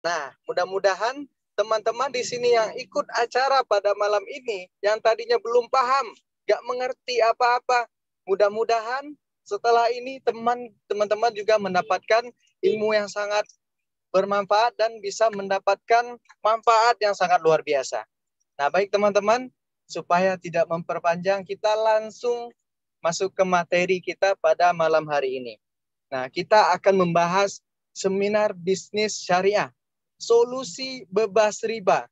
Nah, mudah-mudahan teman-teman di sini yang ikut acara pada malam ini, yang tadinya belum paham, nggak mengerti apa-apa, mudah-mudahan setelah ini teman-teman juga mendapatkan ilmu yang sangat bermanfaat dan bisa mendapatkan manfaat yang sangat luar biasa. Nah, baik teman-teman, supaya tidak memperpanjang, kita langsung masuk ke materi kita pada malam hari ini. Nah, kita akan membahas seminar bisnis syariah, solusi bebas riba.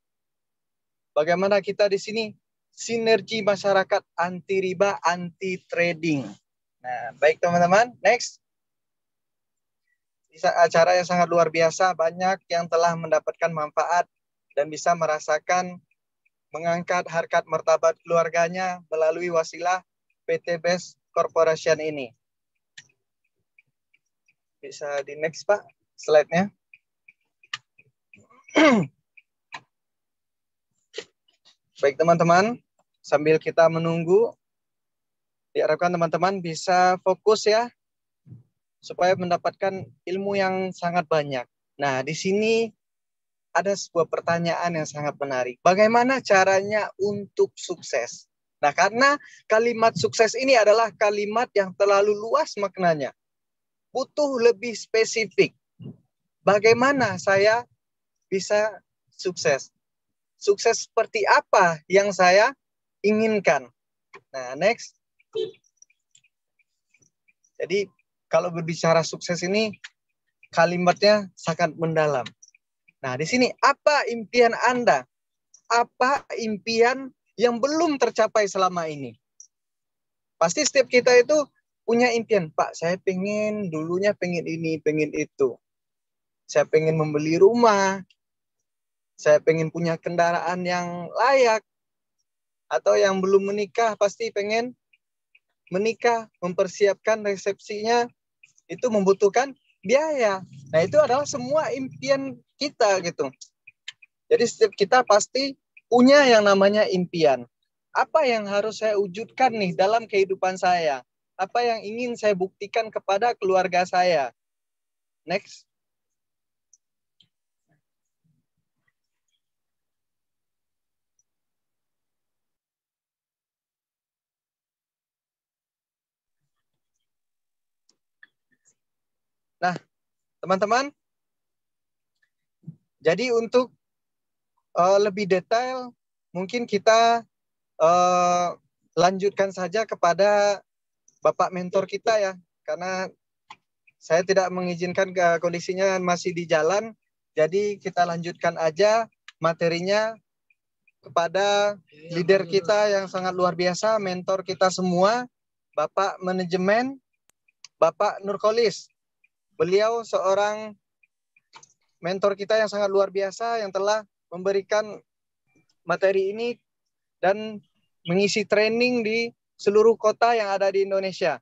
Bagaimana kita di sini sinergi masyarakat anti riba, anti trading. Nah, baik teman-teman, next. Acara yang sangat luar biasa, banyak yang telah mendapatkan manfaat dan bisa merasakan mengangkat harkat martabat keluarganya melalui wasilah PT Best Corporation ini. Bisa di next Pak, slide-nya. Baik teman-teman, sambil kita menunggu, diharapkan teman-teman bisa fokus ya, supaya mendapatkan ilmu yang sangat banyak. Nah, di sini ada sebuah pertanyaan yang sangat menarik. Bagaimana caranya untuk sukses? Nah, karena kalimat sukses ini adalah kalimat yang terlalu luas maknanya. Butuh lebih spesifik. Bagaimana saya bisa sukses? Sukses seperti apa yang saya inginkan? Nah, next. Jadi, kalau berbicara sukses ini, kalimatnya sangat mendalam. Nah, di sini apa impian Anda? Apa impian yang belum tercapai selama ini? Pasti setiap kita itu punya impian. Pak, saya dulunya pengen ini, pengen itu. Saya pengen membeli rumah. Saya pengen punya kendaraan yang layak. Atau yang belum menikah pasti pengen menikah, mempersiapkan resepsinya. Itu membutuhkan biaya. Nah, itu adalah semua impian kita gitu. Jadi setiap kita pasti punya yang namanya impian. Apa yang harus saya wujudkan nih dalam kehidupan saya? Apa yang ingin saya buktikan kepada keluarga saya? Next. Nah, teman-teman, jadi untuk lebih detail, mungkin kita lanjutkan saja kepada Bapak mentor kita ya, karena saya tidak mengizinkan kondisinya masih di jalan, jadi kita lanjutkan aja materinya kepada leader kita yang sangat luar biasa, mentor kita semua, Bapak Manajemen, Bapak Nurkolis. Beliau seorang mentor kita yang sangat luar biasa yang telah memberikan materi ini dan mengisi training di seluruh kota yang ada di Indonesia.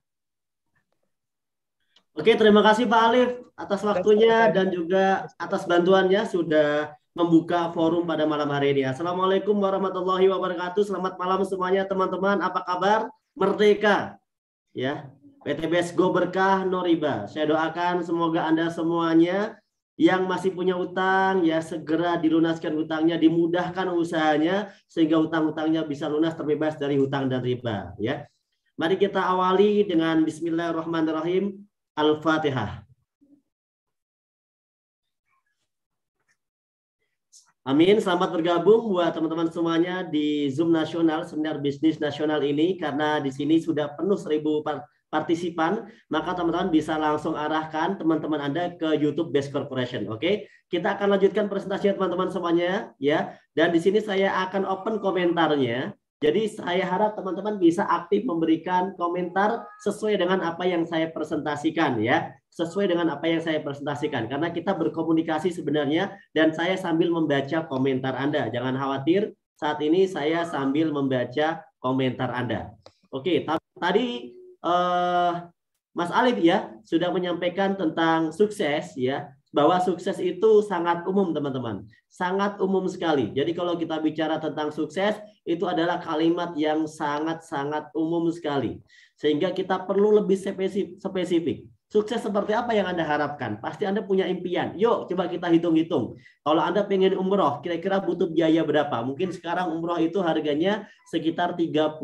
Oke, terima kasih Pak Alif atas waktunya dan juga atas bantuannya sudah membuka forum pada malam hari ini. Assalamualaikum warahmatullahi wabarakatuh. Selamat malam semuanya teman-teman. Apa kabar? Merdeka. Ya, PT Best Go Berkah No Riba. Saya doakan semoga Anda semuanya yang masih punya utang ya segera dilunaskan utangnya, dimudahkan usahanya sehingga utang-utangnya bisa lunas terbebas dari hutang dan riba ya. Mari kita awali dengan bismillahirrahmanirrahim. Al-Fatihah. Amin. Selamat bergabung buat teman-teman semuanya di Zoom Nasional, Seminar Bisnis Nasional ini. Karena di sini sudah penuh 1000 partisipan, maka teman-teman bisa langsung arahkan teman-teman Anda ke YouTube Best Corporation. Oke, kita akan lanjutkan presentasinya teman-teman semuanya ya. Dan di sini saya akan open komentarnya. Jadi saya harap teman-teman bisa aktif memberikan komentar sesuai dengan apa yang saya presentasikan ya. Sesuai dengan apa yang saya presentasikan. Karena kita berkomunikasi sebenarnya dan saya sambil membaca komentar Anda. Jangan khawatir, saat ini saya sambil membaca komentar Anda. Oke, tadi Mas Alif ya sudah menyampaikan tentang sukses ya. Bahwa sukses itu sangat umum teman-teman. Sangat umum sekali. Jadi kalau kita bicara tentang sukses, itu adalah kalimat yang sangat-sangat umum sekali. Sehingga kita perlu lebih spesifik. Sukses seperti apa yang Anda harapkan? Pasti Anda punya impian. Yuk, coba kita hitung-hitung. Kalau Anda pengen umroh, kira-kira butuh biaya berapa? Mungkin sekarang umroh itu harganya sekitar 35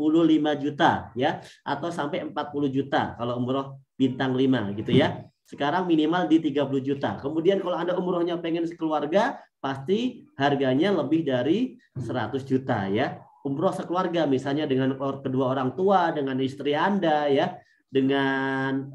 juta, ya, atau sampai 40 juta kalau umroh bintang 5 gitu ya. Sekarang minimal di 30 juta. Kemudian kalau Anda umrohnya pengen sekeluarga, pasti harganya lebih dari 100 juta ya. Umroh sekeluarga misalnya dengan kedua orang tua, dengan istri Anda ya, dengan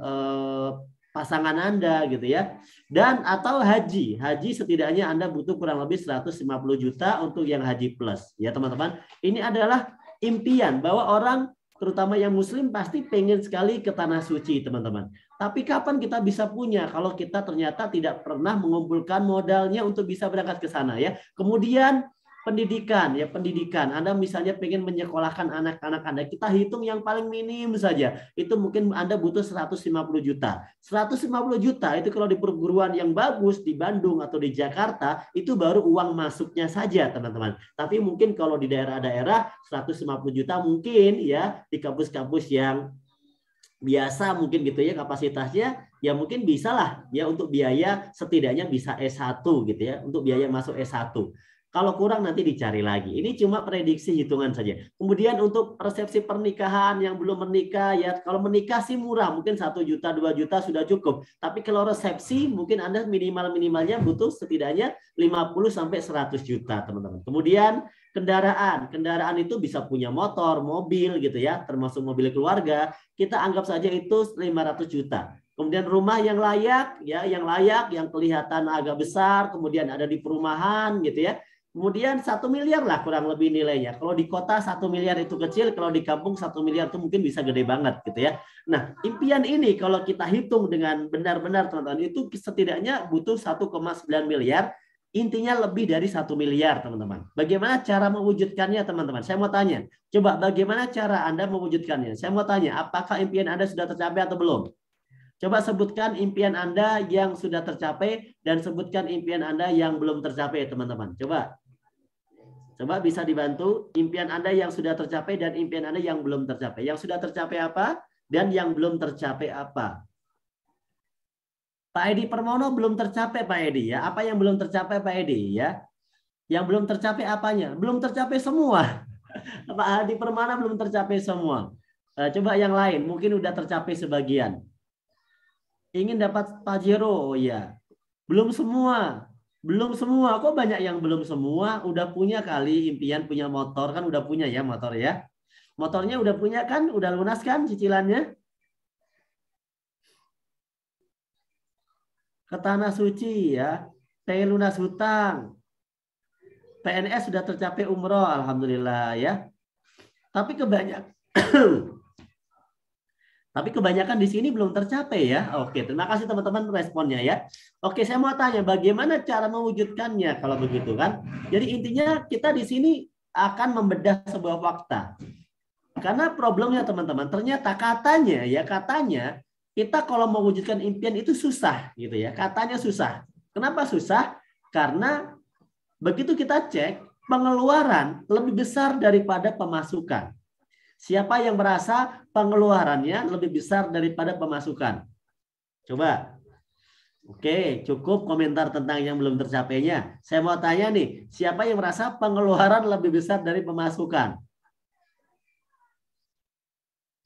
pasangan Anda gitu ya. Dan atau haji. Haji setidaknya Anda butuh kurang lebih 150 juta untuk yang haji plus ya teman-teman. Ini adalah impian bahwa orang terutama yang muslim pasti pengen sekali ke tanah suci teman-teman. Tapi kapan kita bisa punya kalau kita ternyata tidak pernah mengumpulkan modalnya untuk bisa berangkat ke sana ya. Kemudian pendidikan ya, pendidikan. Anda misalnya pengen menyekolahkan anak-anak Anda, kita hitung yang paling minim saja. Itu mungkin Anda butuh 150 juta. 150 juta itu kalau di perguruan yang bagus di Bandung atau di Jakarta itu baru uang masuknya saja, teman-teman. Tapi mungkin kalau di daerah-daerah 150 juta mungkin ya di kampus-kampus yang biasa mungkin gitu ya kapasitasnya ya mungkin bisa lah ya untuk biaya setidaknya bisa S1 gitu ya, untuk biaya masuk S1. Kalau kurang nanti dicari lagi. Ini cuma prediksi hitungan saja. Kemudian untuk resepsi pernikahan yang belum menikah ya, kalau menikah sih murah, mungkin 1 juta 2 juta sudah cukup. Tapi kalau resepsi mungkin Anda minimalnya butuh setidaknya 50 sampai 100 juta, teman-teman. Kemudian kendaraan itu bisa punya motor, mobil gitu ya, termasuk mobil keluarga. Kita anggap saja itu 500 juta. Kemudian rumah yang layak ya, yang kelihatan agak besar, kemudian ada di perumahan gitu ya. Kemudian 1 miliar lah kurang lebih nilainya. Kalau di kota 1 miliar itu kecil, kalau di kampung 1 miliar itu mungkin bisa gede banget gitu ya. Nah, impian ini kalau kita hitung dengan benar-benar teman-teman itu setidaknya butuh 1,9 miliar. Intinya lebih dari 1 miliar teman-teman. Bagaimana cara mewujudkannya teman-teman? Saya mau tanya. Coba bagaimana cara Anda mewujudkannya? Saya mau tanya, apakah impian Anda sudah tercapai atau belum? Coba sebutkan impian Anda yang sudah tercapai dan sebutkan impian Anda yang belum tercapai teman-teman. Coba bisa dibantu impian Anda yang sudah tercapai dan impian Anda yang belum tercapai. Yang sudah tercapai apa dan yang belum tercapai apa? Pak Edi Permono belum tercapai Pak Edi ya. Apa yang belum tercapai Pak Edi ya? Yang belum tercapai apanya? Belum tercapai semua. Pak Edi Permana belum tercapai semua. Coba yang lain mungkin udah tercapai sebagian. Ingin dapat Pajero, oh ya. Belum semua. Belum semua. Kok banyak yang belum semua? Udah punya kali impian punya motor kan udah punya ya motor ya. Motornya udah punya kan? Udah lunas kan cicilannya? Ke tanah suci ya. Pengen lunas hutang. PNS sudah tercapai umroh alhamdulillah ya. Tapi kebanyakan di sini belum tercapai ya. Oke, terima kasih teman-teman responnya ya. Oke, saya mau tanya bagaimana cara mewujudkannya kalau begitu kan? Jadi intinya kita di sini akan membedah sebuah fakta. Karena problemnya teman-teman, ternyata katanya kita kalau mewujudkan impian itu susah gitu ya. Katanya susah. Kenapa susah? Karena begitu kita cek pengeluaran lebih besar daripada pemasukan. Siapa yang merasa pengeluarannya lebih besar daripada pemasukan? Coba. Oke, cukup komentar tentang yang belum tercapainya. Saya mau tanya nih, siapa yang merasa pengeluaran lebih besar dari pemasukan?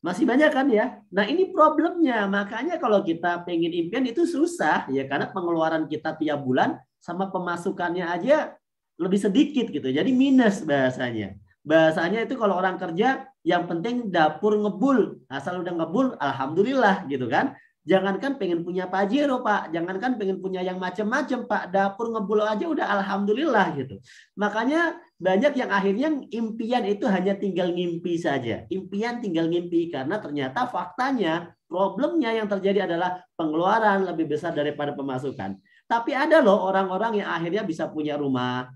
Masih banyak kan ya? Nah ini problemnya. Makanya kalau kita pengen impian itu susah. Ya karena pengeluaran kita tiap bulan sama pemasukannya aja lebih sedikit gitu. Jadi minus bahasanya. Bahasanya itu kalau orang kerja yang penting dapur ngebul. Asal udah ngebul, alhamdulillah gitu kan. Jangankan pengen punya Pajero Pak. Jangankan pengen punya yang macam-macam Pak. Dapur ngebul aja udah alhamdulillah gitu. Makanya banyak yang akhirnya impian itu hanya tinggal ngimpi saja. Impian tinggal ngimpi. Karena ternyata faktanya, problemnya yang terjadi adalah pengeluaran lebih besar daripada pemasukan. Tapi ada loh orang-orang yang akhirnya bisa punya rumah,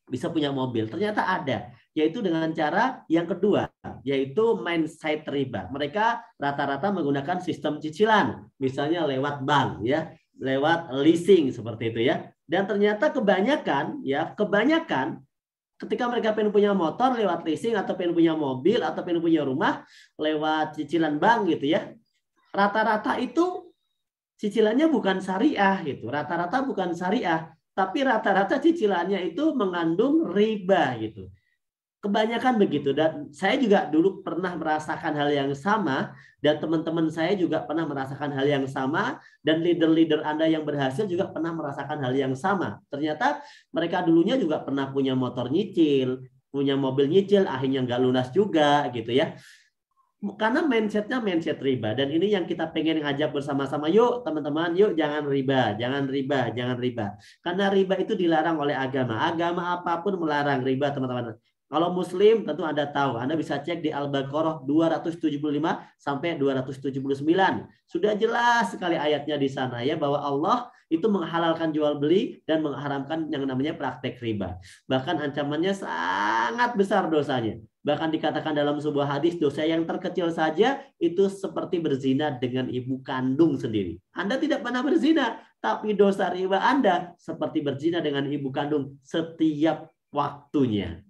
bisa punya mobil. Ternyata ada. Yaitu dengan cara yang kedua, yaitu mindset riba. Mereka rata-rata menggunakan sistem cicilan, misalnya lewat bank, ya, lewat leasing seperti itu ya. Dan ternyata kebanyakan ketika mereka pengen punya motor lewat leasing atau pengen punya mobil atau pengen punya rumah lewat cicilan bank gitu ya. Rata-rata itu cicilannya bukan syariah gitu. Rata-rata bukan syariah, tapi rata-rata cicilannya itu mengandung riba gitu. Kebanyakan begitu, dan saya juga dulu pernah merasakan hal yang sama, dan teman-teman saya juga pernah merasakan hal yang sama, dan leader-leader Anda yang berhasil juga pernah merasakan hal yang sama. Ternyata mereka dulunya juga pernah punya motor nyicil, punya mobil nyicil, akhirnya nggak lunas juga gitu ya. Karena mindsetnya mindset riba, dan ini yang kita pengen ngajak bersama-sama. Yuk teman-teman, yuk jangan riba, jangan riba, jangan riba. Karena riba itu dilarang oleh agama. Agama apapun melarang riba, teman-teman. Kalau Muslim tentu Anda tahu, Anda bisa cek di Al-Baqarah 275 sampai 279. Sudah jelas sekali ayatnya di sana ya, bahwa Allah itu menghalalkan jual beli dan mengharamkan yang namanya praktek riba. Bahkan ancamannya sangat besar dosanya. Bahkan dikatakan dalam sebuah hadis, dosa yang terkecil saja itu seperti berzina dengan ibu kandung sendiri. Anda tidak pernah berzina, tapi dosa riba Anda seperti berzina dengan ibu kandung setiap waktunya.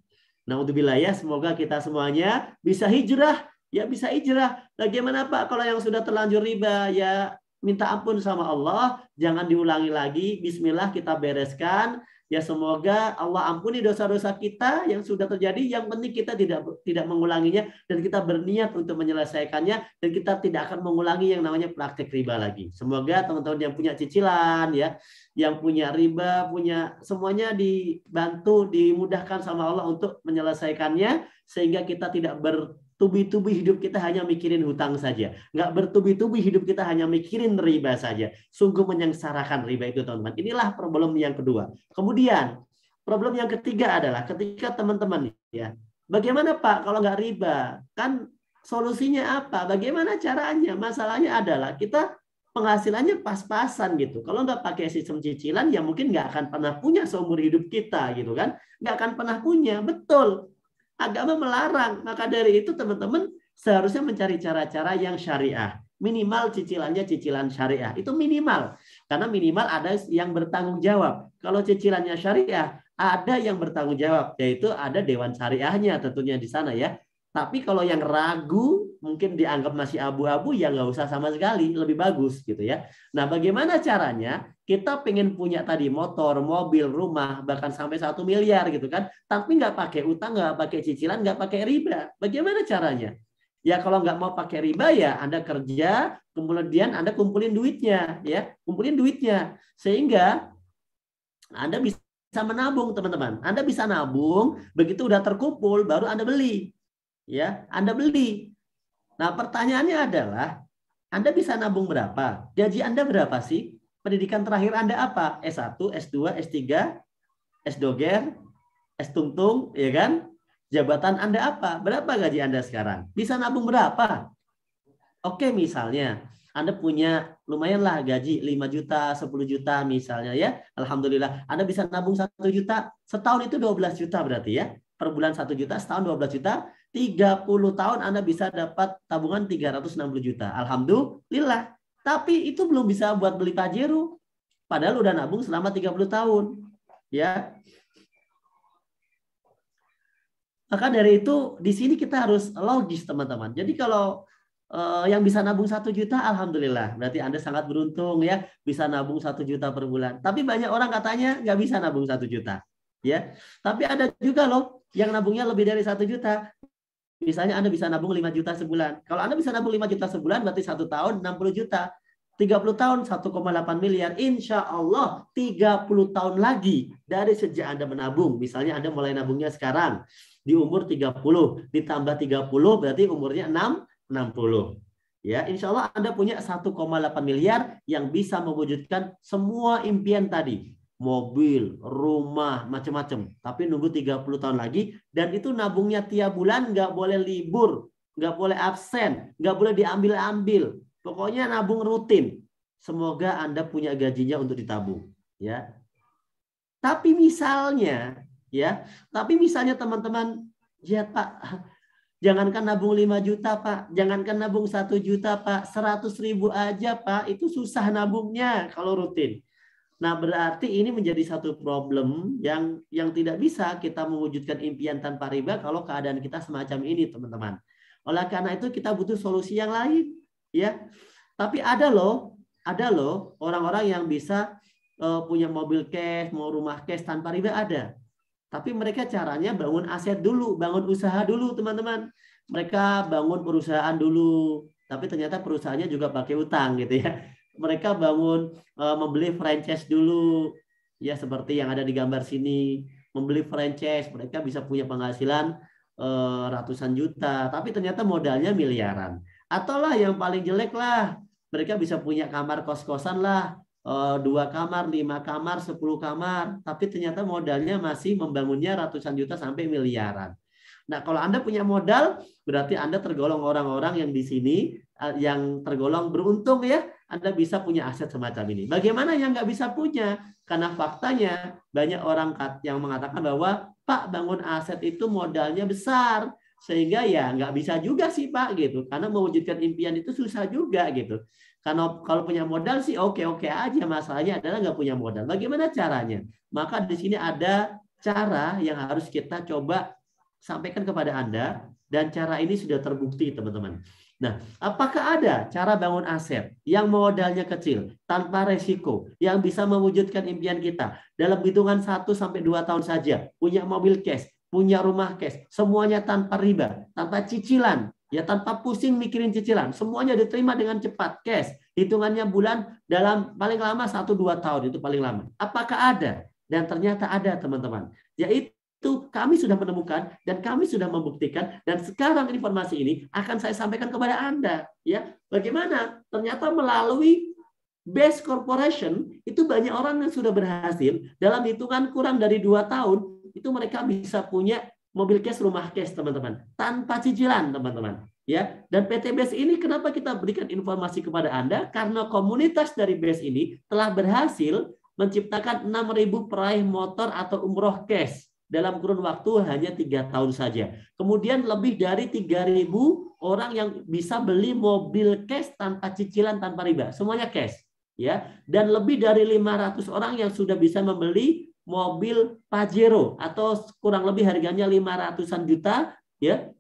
Naudzubillah ya, semoga kita semuanya bisa hijrah. Ya bisa hijrah. Bagaimana Pak kalau yang sudah terlanjur riba? Ya minta ampun sama Allah, jangan diulangi lagi. Bismillah kita bereskan. Ya semoga Allah ampuni dosa-dosa kita yang sudah terjadi. Yang penting kita tidak mengulanginya, dan kita berniat untuk menyelesaikannya, dan kita tidak akan mengulangi yang namanya praktek riba lagi. Semoga teman-teman yang punya cicilan ya, yang punya riba, punya semuanya dibantu, dimudahkan sama Allah untuk menyelesaikannya, sehingga kita tidak bertubi-tubi hidup kita hanya mikirin hutang saja. Nggak bertubi-tubi hidup kita hanya mikirin riba saja. Sungguh menyengsarakan riba itu, teman-teman. Inilah problem yang kedua. Kemudian, problem yang ketiga adalah ketika teman-teman ya, bagaimana Pak kalau nggak riba? Kan solusinya apa? Bagaimana caranya? Masalahnya adalah kita penghasilannya pas-pasan gitu. Kalau nggak pakai sistem cicilan, ya mungkin nggak akan pernah punya seumur hidup kita gitu kan. Nggak akan pernah punya, betul. Agama melarang. Maka dari itu teman-teman seharusnya mencari cara-cara yang syariah. Minimal cicilannya cicilan syariah. Itu minimal. Karena minimal ada yang bertanggung jawab. Kalau cicilannya syariah, ada yang bertanggung jawab. Yaitu ada dewan syariahnya tentunya di sana ya. Tapi kalau yang ragu, mungkin dianggap masih abu-abu, ya nggak usah sama sekali, lebih bagus gitu ya. Nah, bagaimana caranya? Kita pengen punya tadi motor, mobil, rumah, bahkan sampai 1 miliar gitu kan, tapi nggak pakai utang, nggak pakai cicilan, nggak pakai riba. Bagaimana caranya? Ya kalau nggak mau pakai riba ya Anda kerja, kemudian Anda kumpulin duitnya, ya, kumpulin duitnya, sehingga Anda bisa menabung, teman-teman. Anda bisa nabung, begitu udah terkumpul, baru Anda beli. Ya, Anda beli. Nah, pertanyaannya adalah, Anda bisa nabung berapa? Gaji Anda berapa sih? Pendidikan terakhir Anda apa? S1, S2, S3, S-Doger, S-Tungtung, ya kan? Jabatan Anda apa? Berapa gaji Anda sekarang? Bisa nabung berapa? Oke, misalnya Anda punya lumayanlah gaji 5 juta, 10 juta misalnya ya. Alhamdulillah, Anda bisa nabung 1 juta. Setahun itu 12 juta berarti ya. Per bulan 1 juta, setahun 12 juta. 30 tahun Anda bisa dapat tabungan 360 juta. Alhamdulillah. Tapi itu belum bisa buat beli Pajero. Padahal udah nabung selama 30 tahun. Ya. Maka dari itu di sini kita harus logis, teman-teman. Jadi kalau yang bisa nabung 1 juta, alhamdulillah. Berarti Anda sangat beruntung ya, bisa nabung 1 juta per bulan. Tapi banyak orang katanya nggak bisa nabung 1 juta. Ya. Tapi ada juga loh yang nabungnya lebih dari 1 juta. Misalnya Anda bisa nabung 5 juta sebulan. Kalau Anda bisa nabung 5 juta sebulan, berarti 1 tahun 60 juta. 30 tahun 1,8 miliar. Insya Allah 30 tahun lagi dari sejak Anda menabung. Misalnya Anda mulai nabungnya sekarang di umur 30. Ditambah 30 berarti umurnya 60. Ya, insya Allah Anda punya 1,8 miliar yang bisa mewujudkan semua impian tadi. Mobil, rumah, macam-macam. Tapi nunggu 30 tahun lagi. Dan itu nabungnya tiap bulan, nggak boleh libur. Nggak boleh absen. Nggak boleh diambil-ambil. Pokoknya nabung rutin. Semoga Anda punya gajinya untuk ditabung. Ya. Tapi misalnya teman-teman, ya Pak, jangankan nabung 5 juta Pak. Jangankan nabung 1 juta Pak. 100.000 aja Pak. Itu susah nabungnya kalau rutin. Nah, berarti ini menjadi satu problem yang tidak bisa kita mewujudkan impian tanpa riba kalau keadaan kita semacam ini, teman-teman. Oleh karena itu kita butuh solusi yang lain, ya. Tapi ada loh ada loh orang-orang yang bisa punya mobil cash, mau rumah cash tanpa riba ada. Tapi mereka caranya bangun aset dulu, bangun usaha dulu teman-teman. Mereka bangun perusahaan dulu, tapi ternyata perusahaannya juga pakai utang gitu ya. Mereka bangun membeli franchise dulu, ya seperti yang ada di gambar sini. Membeli franchise, mereka bisa punya penghasilan ratusan juta, tapi ternyata modalnya miliaran. Atau lah yang paling jelek lah, mereka bisa punya kamar kos-kosan lah, 2 kamar, 5 kamar, 10 kamar, tapi ternyata modalnya masih membangunnya ratusan juta sampai miliaran. Nah, kalau Anda punya modal, berarti Anda tergolong orang-orang yang di sini yang tergolong beruntung ya. Anda bisa punya aset semacam ini. Bagaimana yang nggak bisa punya? Karena faktanya banyak orang yang mengatakan bahwa Pak, bangun aset itu modalnya besar, sehingga ya nggak bisa juga sih Pak gitu. Karena mewujudkan impian itu susah juga gitu. Karena kalau punya modal sih oke-oke aja, masalahnya adalah nggak punya modal. Bagaimana caranya? Maka di sini ada cara yang harus kita coba sampaikan kepada Anda, dan cara ini sudah terbukti teman-teman. Nah, apakah ada cara bangun aset yang modalnya kecil, tanpa resiko, yang bisa mewujudkan impian kita dalam hitungan 1-2 tahun saja, punya mobil cash, punya rumah cash, semuanya tanpa riba, tanpa cicilan, ya tanpa pusing mikirin cicilan, semuanya diterima dengan cepat, cash, hitungannya bulan dalam paling lama 1-2 tahun, itu paling lama. Apakah ada? Dan ternyata ada teman-teman. Yaitu kami sudah menemukan dan kami sudah membuktikan, dan sekarang informasi ini akan saya sampaikan kepada Anda ya. Bagaimana? Ternyata melalui Best Corporation itu banyak orang yang sudah berhasil dalam hitungan kurang dari 2 tahun itu mereka bisa punya mobil cash, rumah cash teman-teman, tanpa cicilan teman-teman ya. Dan PT Best ini kenapa kita berikan informasi kepada Anda? Karena komunitas dari Best ini telah berhasil menciptakan 6.000 peraih motor atau umroh cash dalam kurun waktu hanya 3 tahun saja. Kemudian lebih dari 3.000 orang yang bisa beli mobil cash tanpa cicilan, tanpa riba. Semuanya cash. Ya. Dan lebih dari 500 orang yang sudah bisa membeli mobil Pajero atau kurang lebih harganya 500-an juta. Ya.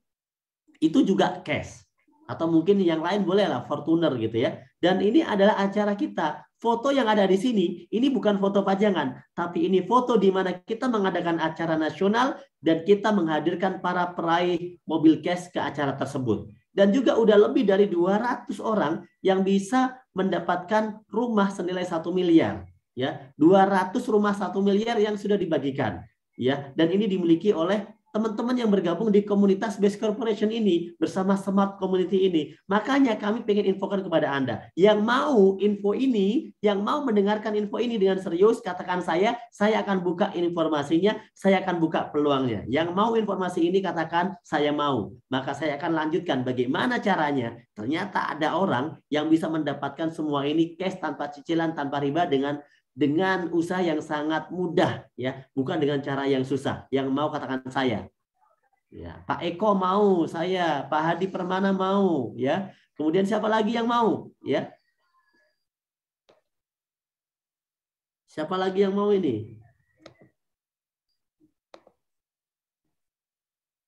Itu juga cash. Atau mungkin yang lain boleh lah, Fortuner gitu ya. Dan ini adalah acara kita. Foto yang ada di sini, ini bukan foto pajangan, tapi ini foto di mana kita mengadakan acara nasional dan kita menghadirkan para peraih mobil cash ke acara tersebut. Dan juga udah lebih dari 200 orang yang bisa mendapatkan rumah senilai 1 miliar. Ya, 200 rumah 1 miliar yang sudah dibagikan. Ya, dan ini dimiliki oleh teman-teman yang bergabung di komunitas Best Corporation ini bersama Smart Community ini. Makanya kami pengen infokan kepada Anda. Yang mau info ini, yang mau mendengarkan info ini dengan serius, katakan saya akan buka informasinya, saya akan buka peluangnya. Yang mau informasi ini katakan saya mau. Maka saya akan lanjutkan bagaimana caranya. Ternyata ada orang yang bisa mendapatkan semua ini cash tanpa cicilan, tanpa riba dengan usaha yang sangat mudah ya, bukan dengan cara yang susah. Yang mau katakan saya. Ya, Pak Eko mau, saya, Pak Hadi Permana mau ya. Kemudian siapa lagi yang mau ya? Siapa lagi yang mau ini?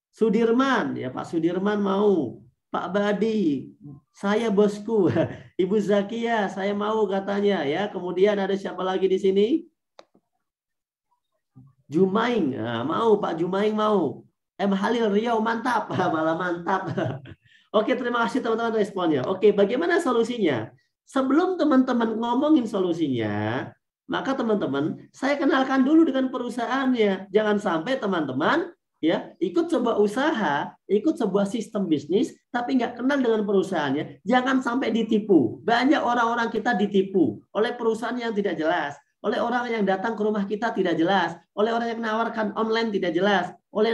Sudirman ya, Pak Sudirman mau. Pak Badi, saya bosku. Ibu Zakia, saya mau katanya ya. Kemudian ada siapa lagi di sini? Jumaing, nah, mau Pak Jumaing mau. Halil Riau mantap, malah mantap. Oke, terima kasih teman-teman responnya. Oke, bagaimana solusinya? Sebelum teman-teman ngomongin solusinya, maka teman-teman saya kenalkan dulu dengan perusahaannya. Jangan sampai teman-teman ya ikut sebuah usaha, ikut sebuah sistem bisnis, tapi nggak kenal dengan perusahaannya. Jangan sampai ditipu. Banyak orang-orang kita ditipu oleh perusahaan yang tidak jelas, oleh orang yang datang ke rumah kita tidak jelas, oleh orang yang menawarkan online tidak jelas, oleh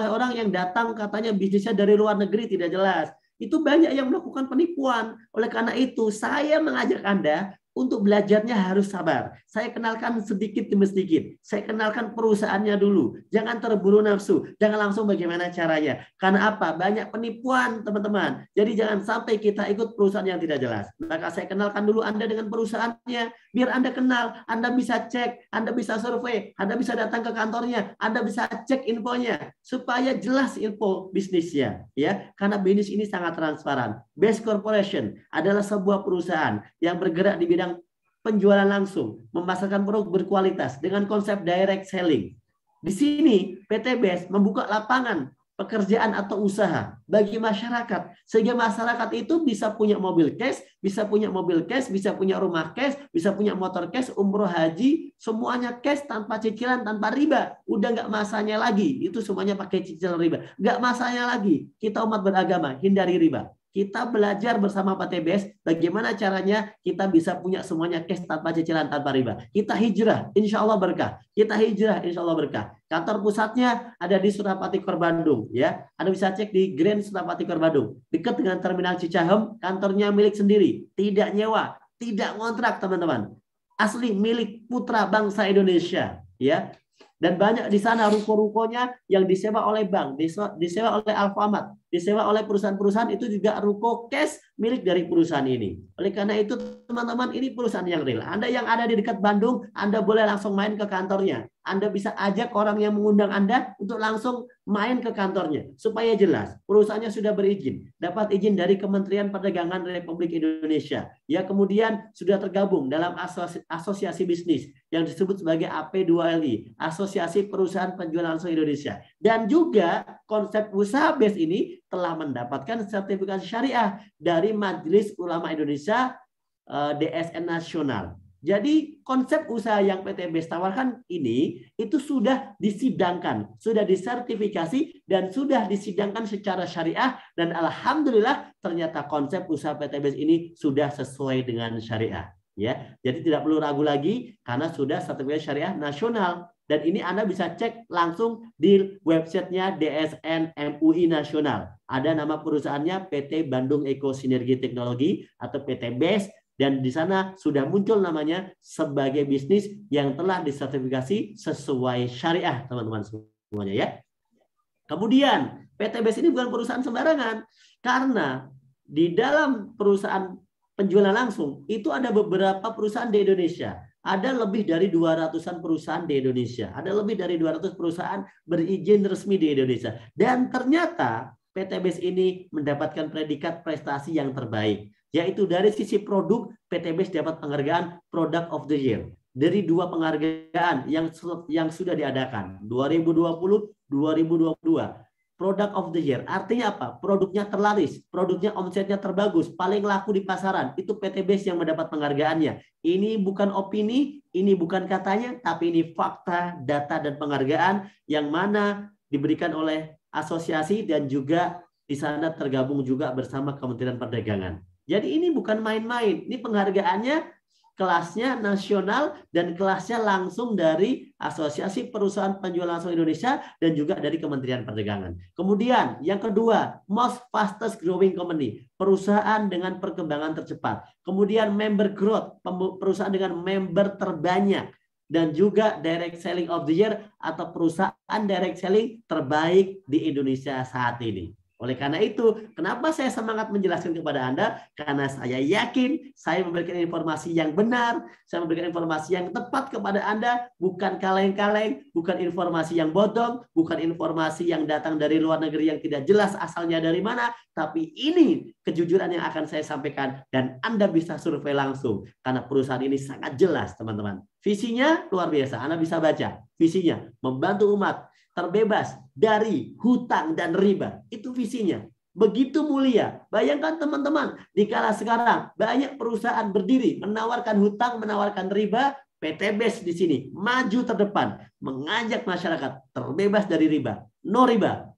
orang yang datang katanya bisnisnya dari luar negeri tidak jelas. Itu banyak yang melakukan penipuan. Oleh karena itu, saya mengajak Anda Untuk belajarnya harus sabar. Saya kenalkan sedikit demi sedikit. Saya kenalkan perusahaannya dulu. Jangan terburu nafsu. Jangan langsung bagaimana caranya. Karena apa? Banyak penipuan, teman-teman. Jadi jangan sampai kita ikut perusahaan yang tidak jelas. Maka saya kenalkan dulu Anda dengan perusahaannya. Biar Anda kenal. Anda bisa cek. Anda bisa survei. Anda bisa datang ke kantornya. Anda bisa cek infonya. Supaya jelas info bisnisnya. Ya, karena bisnis ini sangat transparan. Best Corporation adalah sebuah perusahaan yang bergerak di bidang penjualan langsung, memasarkan produk berkualitas dengan konsep direct selling. Di sini PT BES membuka lapangan pekerjaan atau usaha bagi masyarakat sehingga masyarakat itu bisa punya mobil cash, bisa punya mobil cash, bisa punya rumah cash, bisa punya motor cash, umroh haji, semuanya cash tanpa cicilan, tanpa riba. Udah nggak masanya lagi, itu semuanya pakai cicilan riba. Nggak masanya lagi. Kita umat beragama, hindari riba. Kita belajar bersama PT BES bagaimana caranya kita bisa punya semuanya cash tanpa cicilan, tanpa riba. Kita hijrah, insya Allah berkah. Kita hijrah, insya Allah berkah. Kantor pusatnya ada di Surapati Kor Bandung, ya. Anda bisa cek di Grand Surapati Kor Bandung, dekat dengan Terminal Cicahem. Kantornya milik sendiri, tidak nyewa, tidak ngontrak, teman-teman. Asli milik putra bangsa Indonesia, ya. Dan banyak di sana ruko-rukonya yang disewa oleh bank, disewa oleh Alfamart, disewa oleh perusahaan-perusahaan, itu juga ruko cash milik dari perusahaan ini. Oleh karena itu teman-teman, ini perusahaan yang real. Anda yang ada di dekat Bandung, Anda boleh langsung main ke kantornya. Anda bisa ajak orang yang mengundang Anda untuk langsung main ke kantornya. Supaya jelas, perusahaannya sudah berizin. Dapat izin dari Kementerian Perdagangan Republik Indonesia. Ya, kemudian sudah tergabung dalam asosiasi bisnis yang disebut sebagai AP2LI. Asosiasi Perusahaan Penjualan Langsung Indonesia. Dan juga konsep usaha BES ini telah mendapatkan sertifikasi syariah dari Majelis Ulama Indonesia DSN Nasional. Jadi konsep usaha yang PT BES tawarkan ini itu sudah disidangkan, sudah disertifikasi dan sudah disidangkan secara syariah, dan alhamdulillah ternyata konsep usaha PT BES ini sudah sesuai dengan syariah. Ya, jadi tidak perlu ragu lagi karena sudah sertifikasi syariah nasional. Dan ini Anda bisa cek langsung di websitenya DSN MUI Nasional. Ada nama perusahaannya PT Bandung Eko Sinergi Teknologi atau PT BES. Dan di sana sudah muncul namanya sebagai bisnis yang telah disertifikasi sesuai syariah, teman-teman semuanya, ya. Kemudian PT BES ini bukan perusahaan sembarangan, karena di dalam perusahaan penjualan langsung itu ada beberapa perusahaan di Indonesia. Ada lebih dari 200-an perusahaan di Indonesia. Ada lebih dari 200 perusahaan berizin resmi di Indonesia. Dan ternyata PT BES ini mendapatkan predikat prestasi yang terbaik. Yaitu dari sisi produk, PT BES dapat penghargaan Product of the Year. Dari 2 penghargaan yang sudah diadakan. 2020-2022. Product of the Year. Artinya apa? Produknya terlaris, produknya omsetnya terbagus, paling laku di pasaran. Itu PT BES yang mendapat penghargaannya. Ini bukan opini, ini bukan katanya, tapi ini fakta, data, dan penghargaan yang mana diberikan oleh asosiasi dan juga di sana tergabung juga bersama Kementerian Perdagangan. Jadi ini bukan main-main. Ini penghargaannya kelasnya nasional dan kelasnya langsung dari Asosiasi Perusahaan Penjualan Langsung Indonesia dan juga dari Kementerian Perdagangan. Kemudian yang kedua, most fastest growing company, perusahaan dengan perkembangan tercepat. Kemudian member growth, perusahaan dengan member terbanyak. Dan juga direct selling of the year atau perusahaan direct selling terbaik di Indonesia saat ini. Oleh karena itu, kenapa saya semangat menjelaskan kepada Anda? Karena saya yakin saya memberikan informasi yang benar, saya memberikan informasi yang tepat kepada Anda, bukan kaleng-kaleng, bukan informasi yang bodong, bukan informasi yang datang dari luar negeri yang tidak jelas asalnya dari mana, tapi ini kejujuran yang akan saya sampaikan dan Anda bisa survei langsung karena perusahaan ini sangat jelas, teman-teman. Visinya luar biasa, Anda bisa baca. Visinya membantu umat terbebas dari hutang dan riba. Itu visinya. Begitu mulia. Bayangkan teman-teman, di kala sekarang banyak perusahaan berdiri menawarkan hutang, menawarkan riba. PT BES di sini maju terdepan, mengajak masyarakat terbebas dari riba. No riba.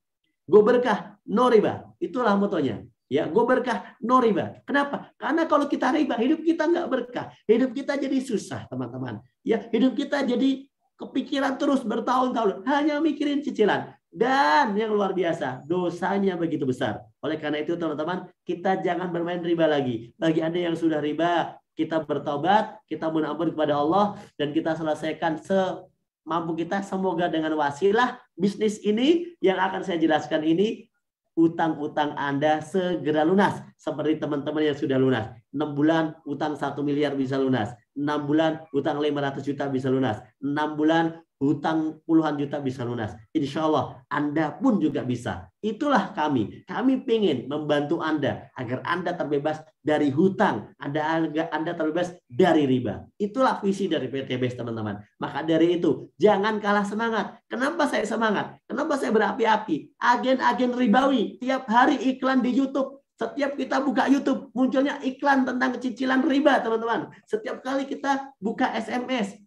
Go berkah, no riba. Itulah motonya. Ya, go berkah, no riba. Kenapa? Karena kalau kita riba, hidup kita nggak berkah. Hidup kita jadi susah, teman-teman. Ya, hidup kita jadi kepikiran terus bertahun-tahun hanya mikirin cicilan, dan yang luar biasa dosanya begitu besar. Oleh karena itu teman-teman, kita jangan bermain riba lagi. Bagi Anda yang sudah riba, kita bertobat, kita mohon ampun kepada Allah, dan kita selesaikan semampu kita. Semoga dengan wasilah bisnis ini yang akan saya jelaskan ini, utang-utang Anda segera lunas. Seperti teman-teman yang sudah lunas. 6 bulan utang 1 miliar bisa lunas. 6 bulan utang 500 juta bisa lunas. 6 bulan hutang puluhan juta bisa lunas. Insya Allah Anda pun juga bisa. Itulah kami. Kami ingin membantu Anda agar Anda terbebas dari hutang. Anda terbebas dari riba. Itulah visi dari PTBS, teman-teman. Maka dari itu, jangan kalah semangat. Kenapa saya semangat? Kenapa saya berapi-api? Agen-agen ribawi. Tiap hari iklan di YouTube. Setiap kita buka YouTube, munculnya iklan tentang cicilan riba, teman-teman. Setiap kali kita buka SMS,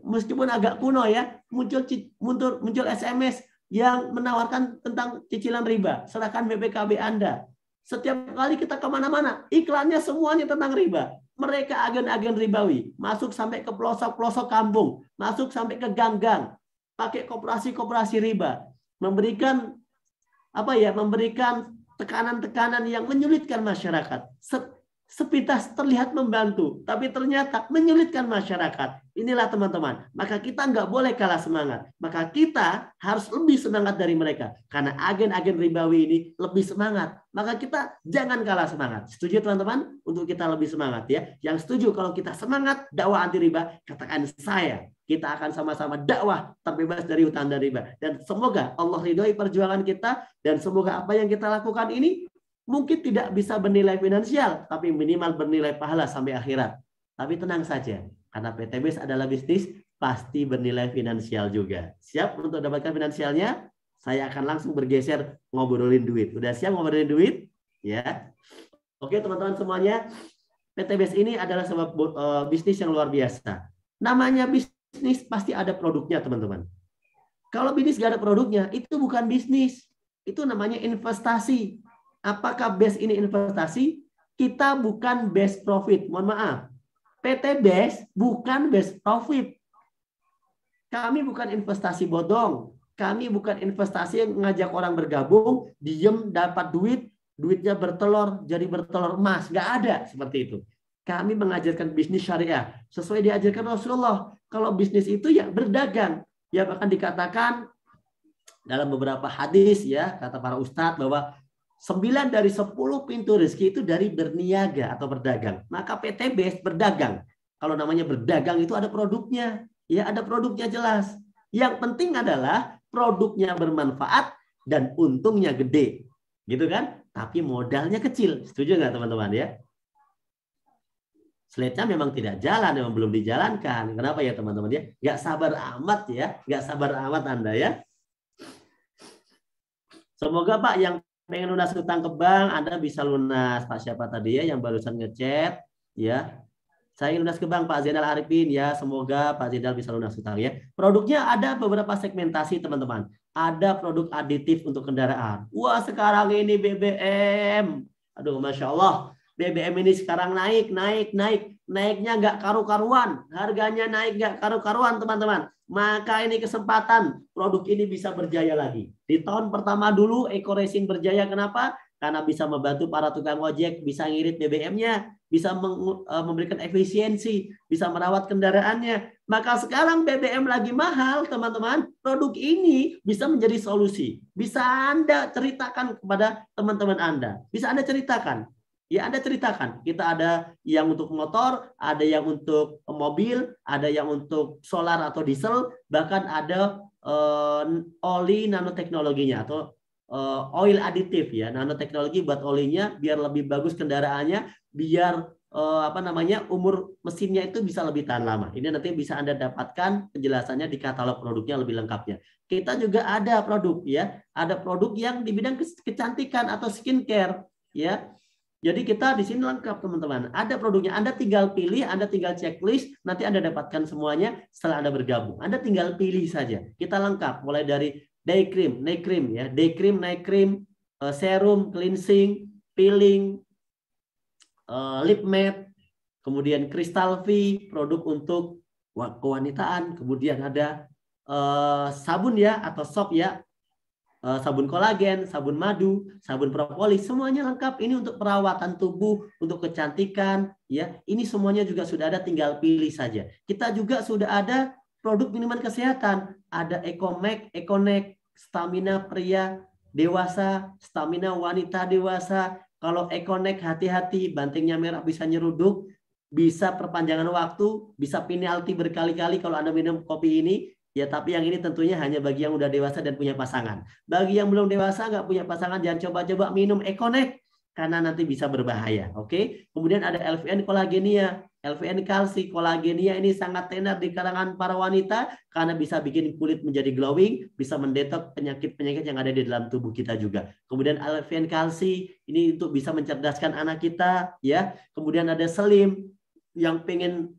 meskipun agak kuno ya, muncul SMS yang menawarkan tentang cicilan riba. Serahkan BPKB Anda. Setiap kali kita kemana-mana, iklannya semuanya tentang riba. Mereka agen-agen ribawi, masuk sampai ke pelosok-pelosok kampung, masuk sampai ke gang-gang, pakai koperasi-koperasi riba, memberikan tekanan-tekanan yang menyulitkan masyarakat. Sepintas terlihat membantu, tapi ternyata menyulitkan masyarakat. Inilah teman-teman. Maka kita nggak boleh kalah semangat. Maka kita harus lebih semangat dari mereka. Karena agen-agen ribawi ini lebih semangat. Maka kita jangan kalah semangat. Setuju teman-teman? Untuk kita lebih semangat ya. Yang setuju kalau kita semangat dakwah anti riba, katakan saya. Kita akan sama-sama dakwah terbebas dari hutang dan riba. Dan semoga Allah ridhoi perjuangan kita. Dan semoga apa yang kita lakukan ini mungkin tidak bisa bernilai finansial, tapi minimal bernilai pahala sampai akhirat. Tapi tenang saja, karena PTBS adalah bisnis, pasti bernilai finansial juga. Siap untuk dapatkan finansialnya? Saya akan langsung bergeser ngobrolin duit. Udah siap ngobrolin duit? Ya. Oke teman-teman semuanya, PTBS ini adalah sebuah bisnis yang luar biasa. Namanya bisnis pasti ada produknya, teman-teman. Kalau bisnis gak ada produknya, itu bukan bisnis. Itu namanya investasi. Apakah base ini investasi? Kita bukan base profit. Mohon maaf. PTBS bukan base profit. Kami bukan investasi bodong. Kami bukan investasi yang mengajak orang bergabung, diem dapat duit, duitnya bertelur, jadi bertelur emas. Nggak ada seperti itu. Kami mengajarkan bisnis syariah. Sesuai diajarkan Rasulullah. Kalau bisnis itu ya berdagang. Ya bahkan dikatakan dalam beberapa hadis ya, kata para ustadz bahwa 9 dari 10 pintu rezeki itu dari berniaga atau berdagang. Maka PTBS berdagang. Kalau namanya berdagang itu ada produknya. Ya ada produknya jelas. Yang penting adalah produknya bermanfaat dan untungnya gede. Gitu kan? Tapi modalnya kecil. Setuju nggak teman-teman ya? Slide-nya memang tidak jalan, memang belum dijalankan. Kenapa ya teman-teman ya? Nggak sabar amat ya. Nggak sabar amat Anda ya. Semoga Pak yang pengen lunas hutang ke bank, Anda bisa lunas. Pak siapa tadi ya yang barusan ngechat ya. Saya ingin lunas ke bank Pak Zainal Arifin ya. Semoga Pak Zainal bisa lunas hutang ya. Produknya ada beberapa segmentasi teman-teman. Ada produk aditif untuk kendaraan. Wah sekarang ini BBM. Aduh Masya Allah. BBM ini sekarang naik. Naiknya nggak karu-karuan. Harganya naik nggak karu-karuan teman-teman. Maka ini kesempatan produk ini bisa berjaya lagi. Di tahun pertama dulu Eco Racing berjaya. Kenapa? Karena bisa membantu para tukang ojek, bisa ngirit BBM-nya, bisa memberikan efisiensi, bisa merawat kendaraannya. Maka sekarang BBM lagi mahal, teman-teman. Produk ini bisa menjadi solusi. Bisa Anda ceritakan kepada teman-teman Anda. Bisa Anda ceritakan. Ya Anda ceritakan, kita ada yang untuk motor, ada yang untuk mobil, ada yang untuk solar atau diesel, bahkan ada oli nanoteknologinya atau oil aditif ya, nanoteknologi buat olinya biar lebih bagus kendaraannya, biar umur mesinnya itu bisa lebih tahan lama. Ini nanti bisa Anda dapatkan penjelasannya di katalog produknya lebih lengkapnya. Kita juga ada produk ya, ada produk yang di bidang kecantikan atau skincare ya. Jadi kita di sini lengkap teman-teman. Ada produknya, Anda tinggal pilih, Anda tinggal checklist, nanti Anda dapatkan semuanya setelah Anda bergabung. Anda tinggal pilih saja. Kita lengkap, mulai dari day cream, night cream, serum, cleansing, peeling, lip matte, kemudian Crystal V, produk untuk kewanitaan, kemudian ada sabun ya atau soap ya, sabun kolagen, sabun madu, sabun propolis, semuanya lengkap. Ini untuk perawatan tubuh, untuk kecantikan, ya. Ini semuanya juga sudah ada, tinggal pilih saja. Kita juga sudah ada produk minuman kesehatan, ada Ecomax, Econex, stamina pria dewasa, stamina wanita dewasa. Kalau Econex hati-hati, bantingnya merah bisa nyeruduk, bisa perpanjangan waktu, bisa penalti berkali-kali kalau Anda minum kopi ini. Ya, tapi yang ini tentunya hanya bagi yang udah dewasa dan punya pasangan. Bagi yang belum dewasa, nggak punya pasangan, jangan coba-coba minum Econex karena nanti bisa berbahaya. Oke. Kemudian ada LVN kolagenia, LVN kalsi, kolagenia ini sangat tenar di kalangan para wanita karena bisa bikin kulit menjadi glowing, bisa mendetek penyakit-penyakit yang ada di dalam tubuh kita juga. Kemudian LVN kalsi ini untuk bisa mencerdaskan anak kita, ya. Kemudian ada Slim yang pengen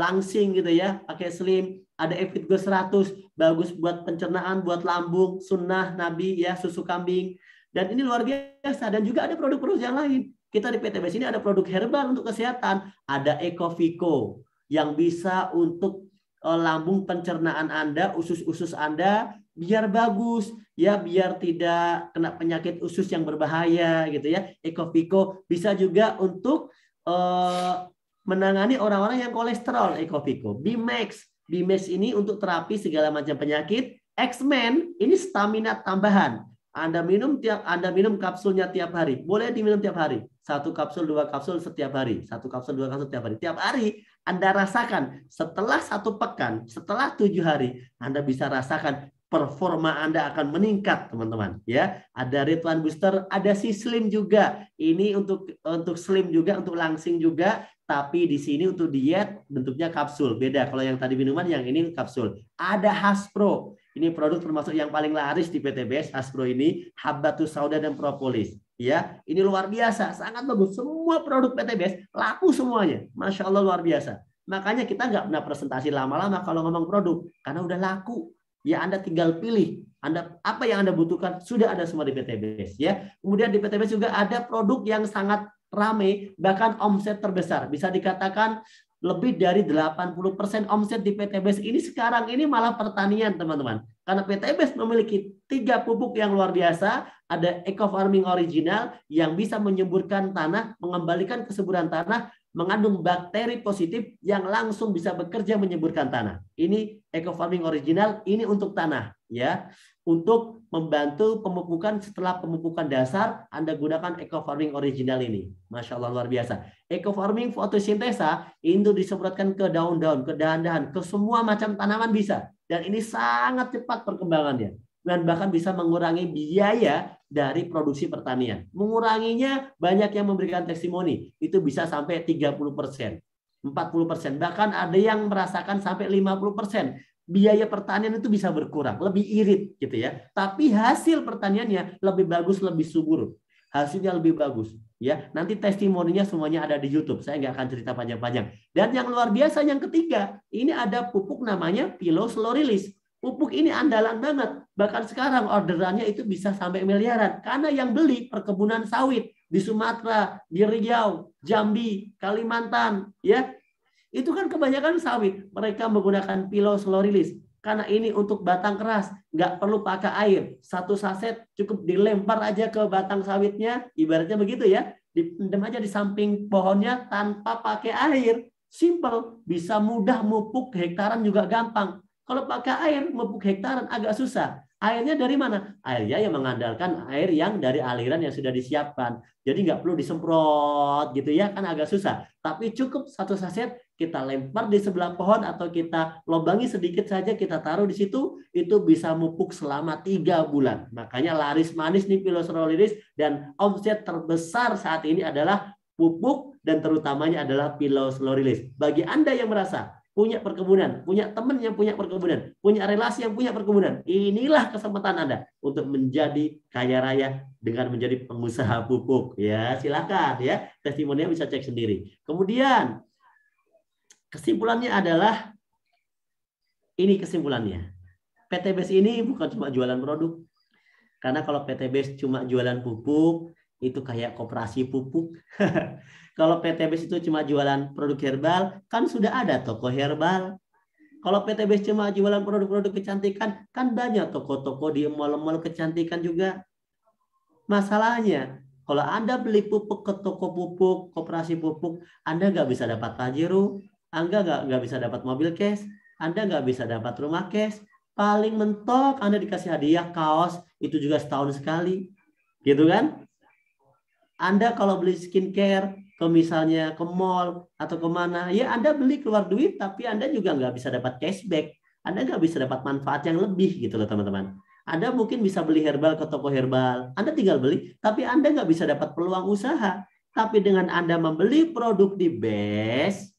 langsing gitu ya, pakai Slim. Ada Evitgo 100, bagus buat pencernaan, buat lambung, sunnah Nabi, ya, susu kambing. Dan ini luar biasa. Dan juga ada produk-produk yang lain. Kita di PTBS ini ada produk herbal untuk kesehatan. Ada Ecovico yang bisa untuk lambung, pencernaan Anda, usus-usus Anda, biar bagus, ya, biar tidak kena penyakit usus yang berbahaya gitu ya. Ecovico bisa juga untuk menangani orang-orang yang kolesterol. Ecovico, Bimax. Bimax ini untuk terapi segala macam penyakit. X-Men ini stamina tambahan. Anda minum kapsulnya tiap hari. Boleh diminum tiap hari. 1 kapsul, 2 kapsul setiap hari. 1 kapsul, 2 kapsul setiap hari. Tiap hari Anda rasakan setelah 1 pekan, setelah 7 hari, Anda bisa rasakan performa Anda akan meningkat, teman-teman. Ya, ada Ridwan Booster, ada si Slim juga. Ini untuk Slim juga, untuk langsing juga. Tapi di sini untuk diet bentuknya kapsul. Beda kalau yang tadi minuman, yang ini kapsul. Ada Haspro. Ini produk termasuk yang paling laris di PTBS. Haspro ini Habatus Sauda dan Propolis. Ya, ini luar biasa, sangat bagus. Semua produk PTBS laku semuanya. Masya Allah, luar biasa. Makanya kita nggak pernah presentasi lama-lama kalau ngomong produk, karena udah laku. Ya, Anda tinggal pilih. Apa yang Anda butuhkan sudah ada semua di PTBS. Ya, kemudian di PTBS juga ada produk yang sangat ramai, bahkan omset terbesar. Bisa dikatakan lebih dari 80% omset di PTBS ini sekarang ini malah pertanian, teman-teman. Karena PTBS memiliki 3 pupuk yang luar biasa. Ada Eco Farming Original yang bisa menyuburkan tanah, mengembalikan kesuburan tanah, mengandung bakteri positif yang langsung bisa bekerja menyuburkan tanah. Ini Eco Farming Original, ini untuk tanah, ya. Untuk membantu pemupukan setelah pemupukan dasar, Anda gunakan Eco Farming Original ini. Masya Allah, luar biasa. Eco Farming fotosintesa itu disemprotkan ke daun-daun, ke dahan-dahan, ke semua macam tanaman bisa. Dan ini sangat cepat perkembangannya. Dan bahkan bisa mengurangi biaya dari produksi pertanian. Menguranginya banyak yang memberikan testimoni. Itu bisa sampai 30%, 40%. Bahkan ada yang merasakan sampai 50%. Biaya pertanian itu bisa berkurang, lebih irit gitu ya. Tapi hasil pertaniannya lebih bagus, lebih subur. Hasilnya lebih bagus. Ya, nanti testimoninya semuanya ada di YouTube. Saya nggak akan cerita panjang-panjang. Dan yang luar biasa yang ketiga, ini ada pupuk namanya Pilos Slow Release. Pupuk ini andalan banget. Bahkan sekarang orderannya itu bisa sampai miliaran. Karena yang beli perkebunan sawit di Sumatera, di Riau, Jambi, Kalimantan, ya. Itu kan kebanyakan sawit. Mereka menggunakan Pilos Slow Release. Karena ini untuk batang keras, nggak perlu pakai air. 1 saset cukup dilempar aja ke batang sawitnya, ibaratnya begitu ya. Dipendam aja di samping pohonnya tanpa pakai air. Simple, bisa mudah, mupuk hektaran juga gampang. Kalau pakai air, mupuk hektaran agak susah. Airnya dari mana? Airnya yang mengandalkan air yang dari aliran yang sudah disiapkan. Jadi nggak perlu disemprot gitu ya, kan agak susah. Tapi cukup 1 saset kita lempar di sebelah pohon atau kita lobangi sedikit saja, kita taruh di situ, itu bisa mupuk selama 3 bulan. Makanya laris manis nih Pilos Slow Release, dan omset terbesar saat ini adalah pupuk dan terutamanya adalah Pilos Slow Release. Bagi Anda yang merasa punya perkebunan, punya teman yang punya perkebunan, punya relasi yang punya perkebunan, inilah kesempatan Anda untuk menjadi kaya raya dengan menjadi pengusaha pupuk. Ya, silakan ya. Testimoninya bisa cek sendiri. Kemudian kesimpulannya adalah ini kesimpulannya. PTBS ini bukan cuma jualan produk. Karena kalau PTBS cuma jualan pupuk, itu kayak koperasi pupuk. Kalau PTBS itu cuma jualan produk herbal, kan sudah ada toko herbal. Kalau PTBS cuma jualan produk-produk kecantikan, kan banyak toko-toko di mall-mall kecantikan juga. Masalahnya, kalau Anda beli pupuk ke toko pupuk, koperasi pupuk, Anda nggak bisa dapat Pajero, Anda nggak bisa dapat mobil cash, Anda nggak bisa dapat rumah cash. Paling mentok Anda dikasih hadiah kaos, itu juga setahun sekali. Gitu kan? Anda kalau beli skincare, misalnya ke mall atau kemana, ya Anda beli keluar duit, tapi Anda juga nggak bisa dapat cashback. Anda nggak bisa dapat manfaat yang lebih gitu loh teman-teman. Anda mungkin bisa beli herbal ke toko herbal. Anda tinggal beli, tapi Anda nggak bisa dapat peluang usaha. Tapi dengan Anda membeli produk di BES,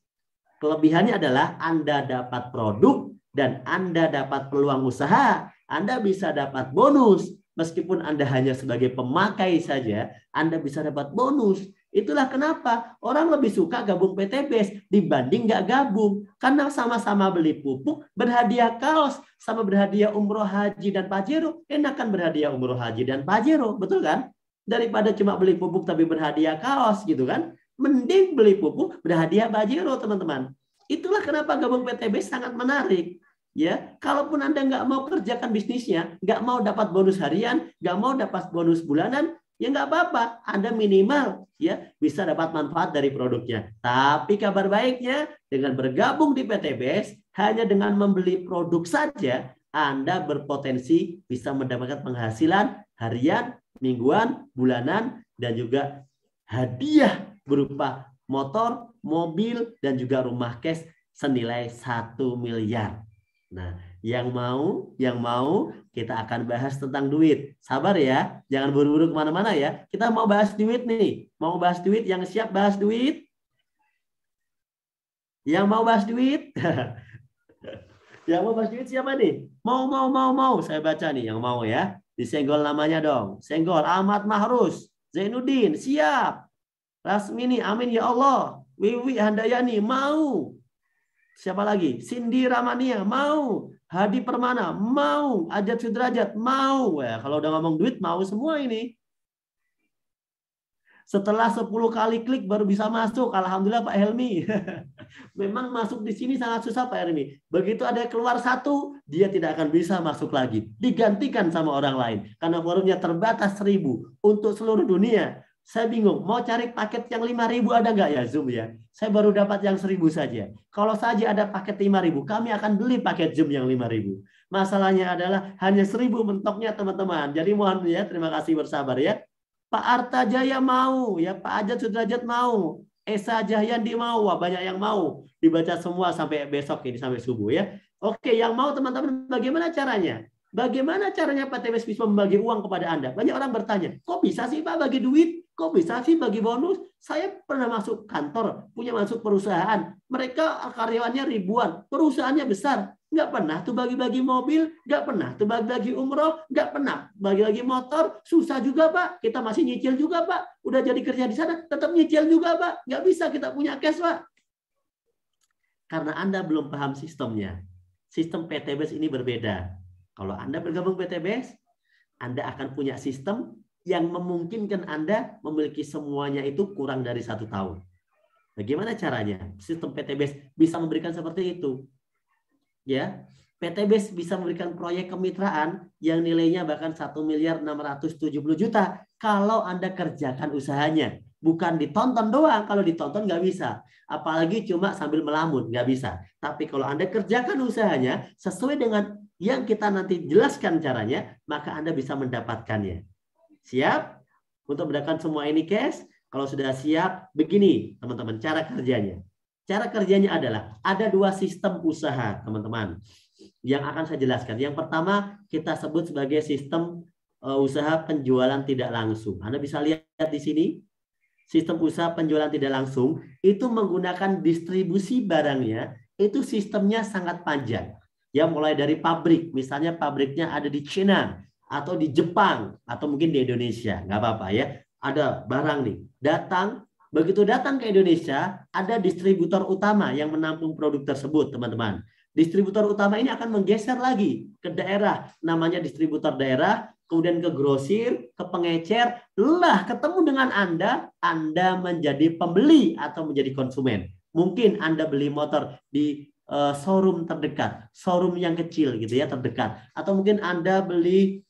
kelebihannya adalah Anda dapat produk dan Anda dapat peluang usaha. Anda bisa dapat bonus. Meskipun Anda hanya sebagai pemakai saja, Anda bisa dapat bonus. Itulah kenapa orang lebih suka gabung PTBS dibanding nggak gabung. Karena sama-sama beli pupuk, berhadiah kaos, sama berhadiah umroh haji dan Pajero. Enakan berhadiah umroh haji dan Pajero, betul kan? Daripada cuma beli pupuk tapi berhadiah kaos gitu kan. Mending beli pupuk, berhadiah Pajero teman-teman. Itulah kenapa gabung PTBS sangat menarik. Ya, kalaupun Anda nggak mau kerjakan bisnisnya, nggak mau dapat bonus harian, nggak mau dapat bonus bulanan, ya nggak apa-apa. Anda minimal ya bisa dapat manfaat dari produknya. Tapi kabar baiknya dengan bergabung di PTBS, hanya dengan membeli produk saja, Anda berpotensi bisa mendapatkan penghasilan harian, mingguan, bulanan, dan juga hadiah berupa motor, mobil, dan juga rumah cash senilai 1 miliar. Nah, yang mau kita akan bahas tentang duit. Sabar ya, jangan buru-buru kemana-mana ya. Kita mau bahas duit nih. Mau bahas duit, yang siap bahas duit? Yang mau bahas duit? Yang mau bahas duit siapa nih? Mau. Saya baca nih yang mau ya. Disenggol namanya dong. Senggol Ahmad Mahrus, Zainuddin, siap. Rasmini, amin ya Allah. Wiwi Handayani, mau. Siapa lagi? Cindy Ramania, mau. Hadi Permana, mau. Ajat Sudrajat, mau. Ya, kalau udah ngomong duit, mau semua ini. Setelah 10 kali klik baru bisa masuk. Alhamdulillah Pak Helmi. Memang masuk di sini sangat susah Pak Helmi. Begitu ada keluar satu, dia tidak akan bisa masuk lagi. Digantikan sama orang lain. Karena forumnya terbatas 1000 untuk seluruh dunia. Saya bingung, mau cari paket yang 5.000 ada nggak ya Zoom ya? Saya baru dapat yang 1.000 saja. Kalau saja ada paket 5.000, kami akan beli paket Zoom yang 5.000. Masalahnya adalah hanya 1.000 mentoknya teman-teman. Jadi mohon ya, terima kasih bersabar ya. Pak Arta Jaya mau, ya Pak Ajat Sudrajat mau, Esa Jahyandi mau, wah banyak yang mau. Dibaca semua sampai besok ini, sampai subuh ya. Oke, yang mau teman-teman bagaimana caranya? Bagaimana caranya Pak PTBS bisa membagi uang kepada Anda? Banyak orang bertanya, kok bisa sih Pak bagi duit? Kok bisa sih bagi bonus? Saya pernah masuk kantor, punya masuk perusahaan. Mereka karyawannya ribuan, perusahaannya besar. Nggak pernah tuh bagi-bagi mobil, nggak pernah tuh bagi-bagi umroh, nggak pernah bagi-bagi motor. Susah juga Pak, kita masih nyicil juga Pak. Udah jadi kerja di sana, tetap nyicil juga Pak. Nggak bisa kita punya cash Pak. Karena Anda belum paham sistemnya. Sistem PTBS ini berbeda. Kalau Anda bergabung PTBS, Anda akan punya sistem yang memungkinkan Anda memiliki semuanya itu kurang dari 1 tahun. Bagaimana caranya? Sistem PTBS bisa memberikan seperti itu. Ya, PTBS bisa memberikan proyek kemitraan yang nilainya bahkan 1.670.000.000 kalau Anda kerjakan usahanya. Bukan ditonton doang, kalau ditonton nggak bisa. Apalagi cuma sambil melamun, nggak bisa. Tapi kalau Anda kerjakan usahanya sesuai dengan yang kita nanti jelaskan caranya, maka Anda bisa mendapatkannya. Siap? Untuk mendapatkan semua ini cash? Kalau sudah siap, begini teman-teman cara kerjanya. Cara kerjanya adalah ada 2 sistem usaha teman-teman yang akan saya jelaskan. Yang pertama kita sebut sebagai sistem usaha penjualan tidak langsung. Anda bisa lihat di sini. Sistem usaha penjualan tidak langsung itu menggunakan distribusi barangnya, itu sistemnya sangat panjang. Ya mulai dari pabrik, misalnya pabriknya ada di China atau di Jepang atau mungkin di Indonesia, nggak apa-apa ya. Ada barang nih, datang, begitu datang ke Indonesia, ada distributor utama yang menampung produk tersebut, teman-teman. Distributor utama ini akan menggeser lagi ke daerah, namanya distributor daerah, kemudian ke grosir, ke pengecer, lah ketemu dengan Anda menjadi pembeli atau menjadi konsumen. Mungkin Anda beli motor di showroom terdekat, showroom yang kecil gitu ya, terdekat. Atau mungkin Anda beli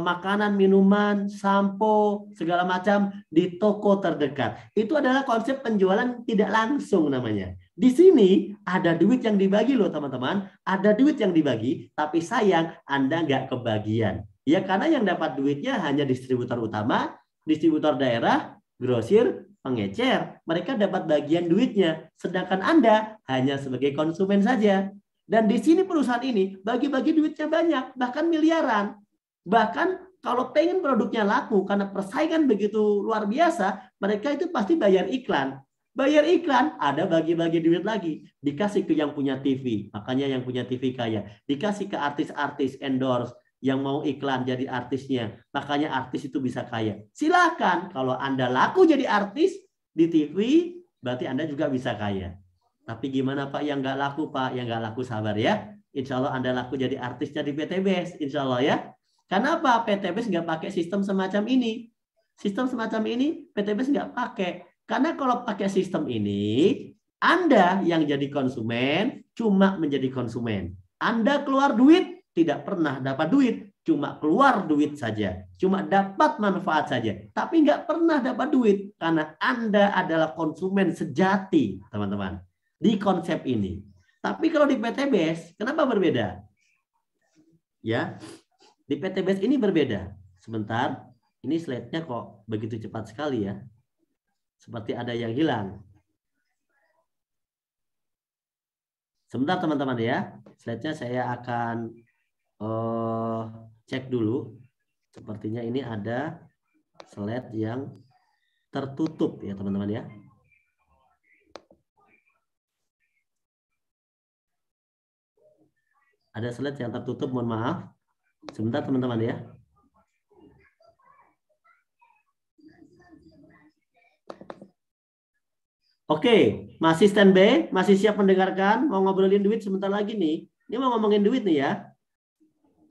makanan, minuman, sampo, segala macam di toko terdekat. Itu adalah konsep penjualan tidak langsung namanya. Di sini ada duit yang dibagi loh teman-teman. Ada duit yang dibagi, tapi sayang Anda nggak kebagian. Ya karena yang dapat duitnya hanya distributor utama, distributor daerah, grosir, pengecer. Mereka dapat bagian duitnya. Sedangkan Anda hanya sebagai konsumen saja. Dan di sini perusahaan ini bagi-bagi duitnya banyak, bahkan miliaran. Bahkan kalau pengen produknya laku karena persaingan begitu luar biasa, mereka itu pasti bayar iklan. Bayar iklan, ada bagi-bagi duit lagi. Dikasih ke yang punya TV, makanya yang punya TV kaya. Dikasih ke artis-artis endorse yang mau iklan jadi artisnya, makanya artis itu bisa kaya. Silakan, kalau Anda laku jadi artis di TV, berarti Anda juga bisa kaya. Tapi gimana Pak yang nggak laku Pak? Yang nggak laku sabar ya. Insya Allah Anda laku jadi artisnya di PTBS, insya Allah ya. Karena apa? PTBS nggak pakai sistem semacam ini. Sistem semacam ini PTBS nggak pakai. Karena kalau pakai sistem ini, Anda yang jadi konsumen cuma menjadi konsumen. Anda keluar duit, tidak pernah dapat duit. Cuma keluar duit saja. Cuma dapat manfaat saja. Tapi nggak pernah dapat duit. Karena Anda adalah konsumen sejati, teman-teman. Di konsep ini. Tapi kalau di PTBS, kenapa berbeda? Ya, di PTBS ini berbeda. Sebentar, ini slide-nya kok begitu cepat sekali ya. Seperti ada yang hilang. Sebentar teman-teman ya. Slide-nya saya akan cek dulu. Sepertinya ini ada slide yang tertutup ya teman-teman ya. Ada slide yang tertutup, mohon maaf. Sebentar teman-teman ya. Oke, masih standby, masih siap mendengarkan? Mau ngobrolin duit sebentar lagi nih. Ini mau ngomongin duit nih ya.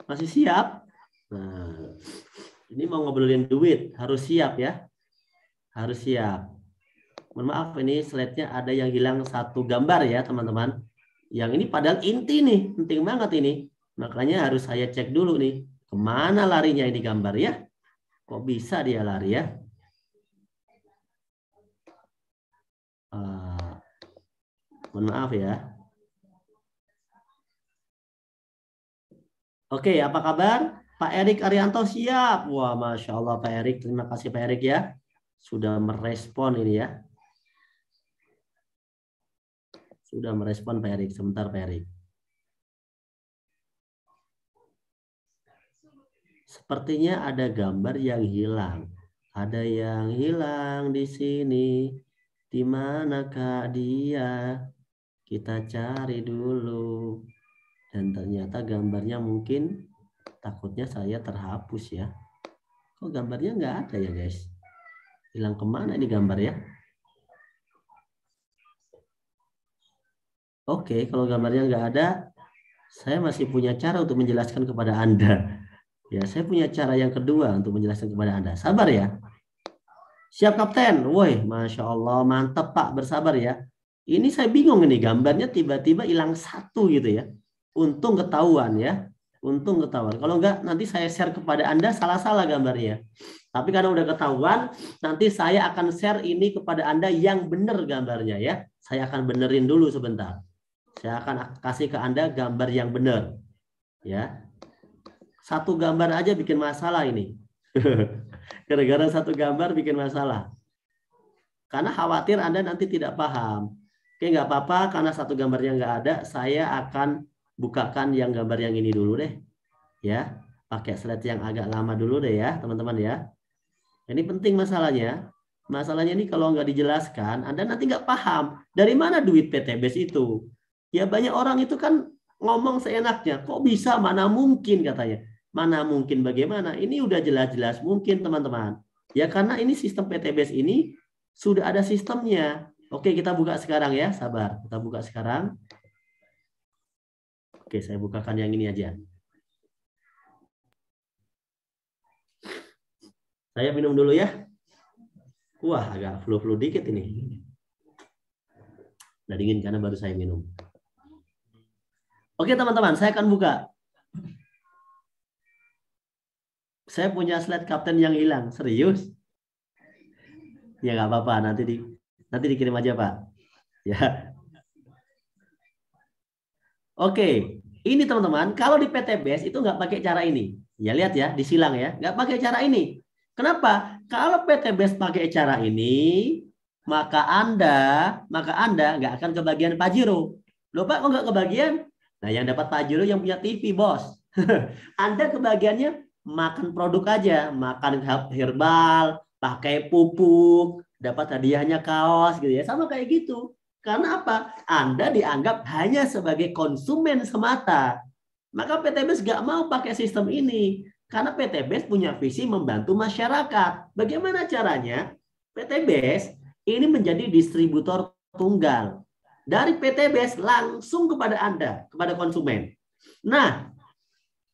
Masih siap? Nah, ini mau ngobrolin duit, harus siap ya. Harus siap. Mohon maaf, ini slide-nya ada yang hilang satu gambar ya teman-teman. Yang ini padahal inti nih, penting banget ini. Makanya harus saya cek dulu nih. Kemana larinya ini gambar ya? Kok bisa dia lari ya? Mohon maaf ya. Oke, apa kabar? Pak Erik Arianto siap. Wah, Masya Allah Pak Erik. Terima kasih Pak Erik ya. Sudah merespon ini ya. Sudah merespon Pak Erik. Sebentar Pak Erik. Sepertinya ada gambar yang hilang. Ada yang hilang di sini. Di manakah dia? Kita cari dulu. Dan ternyata gambarnya mungkin takutnya saya terhapus ya. Kok gambarnya nggak ada ya guys? Hilang kemana ini gambar ya? Oke, kalau gambarnya nggak ada, saya masih punya cara untuk menjelaskan kepada Anda. Ya, saya punya cara yang kedua untuk menjelaskan kepada Anda. Sabar ya. Siap Kapten. Woi, Masya Allah, mantap Pak, bersabar ya. Ini saya bingung ini, gambarnya tiba-tiba hilang satu gitu ya. Untung ketahuan ya. Untung ketahuan. Kalau enggak, nanti saya share kepada Anda salah-salah gambarnya. Tapi karena udah ketahuan, nanti saya akan share ini kepada Anda yang benar gambarnya ya. Saya akan benerin dulu sebentar. Saya akan kasih ke Anda gambar yang benar. Ya. Satu gambar aja bikin masalah ini. Gara-gara satu gambar bikin masalah. Karena khawatir Anda nanti tidak paham. Oke, nggak apa-apa, karena satu gambarnya nggak ada, saya akan bukakan yang gambar yang ini dulu deh. Ya, pakai slide yang agak lama dulu deh ya, teman-teman ya. Ini penting masalahnya. Masalahnya ini kalau nggak dijelaskan, Anda nanti nggak paham. Dari mana duit PTBS itu? Ya banyak orang itu kan ngomong seenaknya. Kok bisa? Mana mungkin katanya. Mana mungkin bagaimana? Ini udah jelas-jelas mungkin teman-teman. Ya karena ini sistem PTBS ini sudah ada sistemnya. Oke, kita buka sekarang ya, sabar. Kita buka sekarang. Oke, saya bukakan yang ini aja. Saya minum dulu ya. Wah, agak flu-flu dikit ini. Udah dingin karena baru saya minum. Oke teman-teman, saya akan buka. Saya punya slide kapten yang hilang. Serius? Ya nggak apa-apa, nanti dikirim aja Pak. Ya. Oke, ini teman-teman, kalau di PTBS itu nggak pakai cara ini. Ya lihat ya, disilang ya, nggak pakai cara ini. Kenapa? Kalau PTBS pakai cara ini, maka Anda nggak akan kebagian Pajero. Loh Pak, kok nggak kebagian? Nah, yang dapat Pajero yang punya TV, bos. Anda kebagiannya makan produk aja, makan herbal, pakai pupuk, dapat hadiahnya kaos gitu ya, sama kayak gitu. Karena apa? Anda dianggap hanya sebagai konsumen semata. Maka PTBS nggak mau pakai sistem ini. Karena PTBS punya visi membantu masyarakat. Bagaimana caranya? PTBS ini menjadi distributor tunggal. Dari PTBS langsung kepada Anda, kepada konsumen. Nah,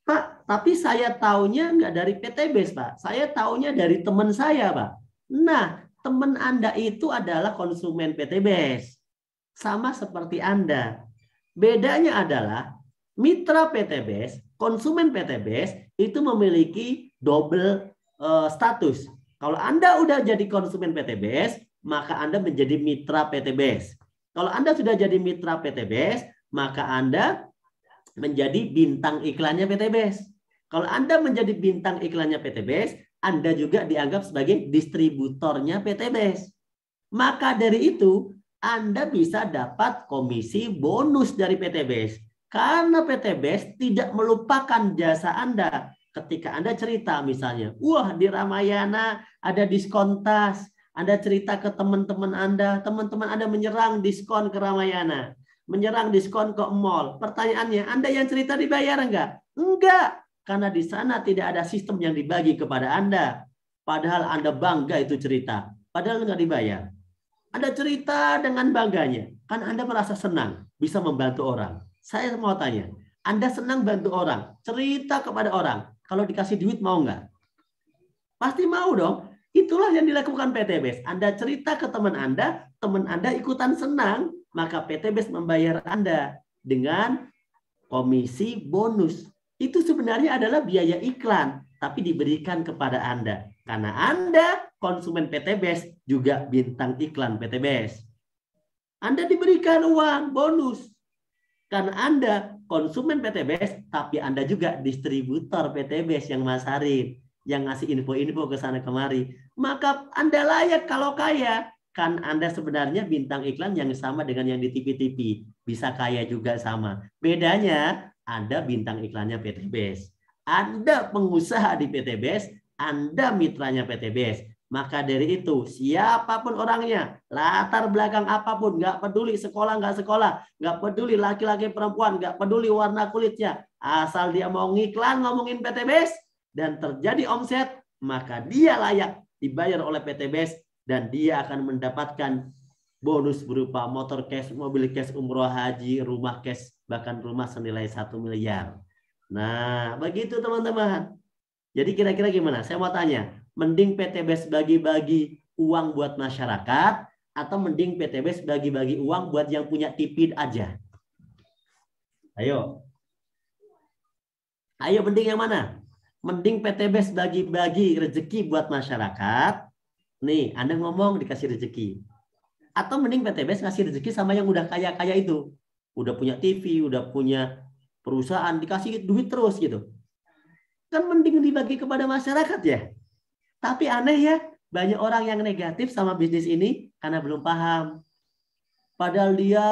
Pak, tapi saya taunya nggak dari PTBS, Pak. Saya taunya dari teman saya, Pak. Nah, teman Anda itu adalah konsumen PTBS. Sama seperti Anda. Bedanya adalah mitra PTBS, konsumen PTBS itu memiliki double status. Kalau Anda udah jadi konsumen PTBS, maka Anda menjadi mitra PTBS. Kalau Anda sudah jadi mitra PTBS, maka Anda menjadi bintang iklannya PTBS. Kalau Anda menjadi bintang iklannya PTBS, Anda juga dianggap sebagai distributornya PTBS. Maka dari itu, Anda bisa dapat komisi bonus dari PTBS. Karena PTBS tidak melupakan jasa Anda. Ketika Anda cerita misalnya, wah di Ramayana ada diskon tas. Anda cerita ke teman-teman Anda menyerang diskon ke Ramayana. Menyerang diskon ke mall. Pertanyaannya, Anda yang cerita dibayar enggak? Enggak. Karena di sana tidak ada sistem yang dibagi kepada Anda. Padahal Anda bangga itu cerita. Padahal enggak dibayar. Anda cerita dengan bangganya. Kan Anda merasa senang bisa membantu orang. Saya mau tanya, Anda senang bantu orang, cerita kepada orang. Kalau dikasih duit mau nggak? Pasti mau dong. Itulah yang dilakukan PTBS. Anda cerita ke teman Anda ikutan senang, maka PTBS membayar Anda dengan komisi bonus. Itu sebenarnya adalah biaya iklan, tapi diberikan kepada Anda. Karena Anda konsumen PTBS juga bintang iklan PTBS. Anda diberikan uang bonus. Karena Anda konsumen PTBS, tapi Anda juga distributor PTBS yang masarin, yang ngasih info-info ke sana kemari. Maka Anda layak kalau kaya. Kan Anda sebenarnya bintang iklan yang sama dengan yang di TV-TV. Bisa kaya juga sama. Bedanya, Anda bintang iklannya PTBS. Anda pengusaha di PTBS, Anda mitranya PTBS. Maka dari itu, siapapun orangnya, latar belakang apapun, nggak peduli sekolah, nggak peduli laki-laki perempuan, nggak peduli warna kulitnya, asal dia mau ngiklan ngomongin PTBS dan terjadi omset, maka dia layak dibayar oleh PTBS dan dia akan mendapatkan bonus berupa motor cash, mobil cash, umroh haji, rumah cash, bahkan rumah senilai 1 miliar. Nah, begitu teman-teman. Jadi kira-kira gimana? Saya mau tanya, mending PTBS bagi-bagi uang buat masyarakat atau mending PTBS bagi-bagi uang buat yang punya TV aja? Ayo. Ayo, mending yang mana? Mending PTBS bagi-bagi rezeki buat masyarakat. Nih, Anda ngomong dikasih rezeki. Atau mending PTBS ngasih rezeki sama yang udah kaya-kaya itu. Udah punya TV, udah punya perusahaan, dikasih duit terus gitu. Kan mending dibagi kepada masyarakat ya. Tapi aneh ya, banyak orang yang negatif sama bisnis ini karena belum paham. Padahal dia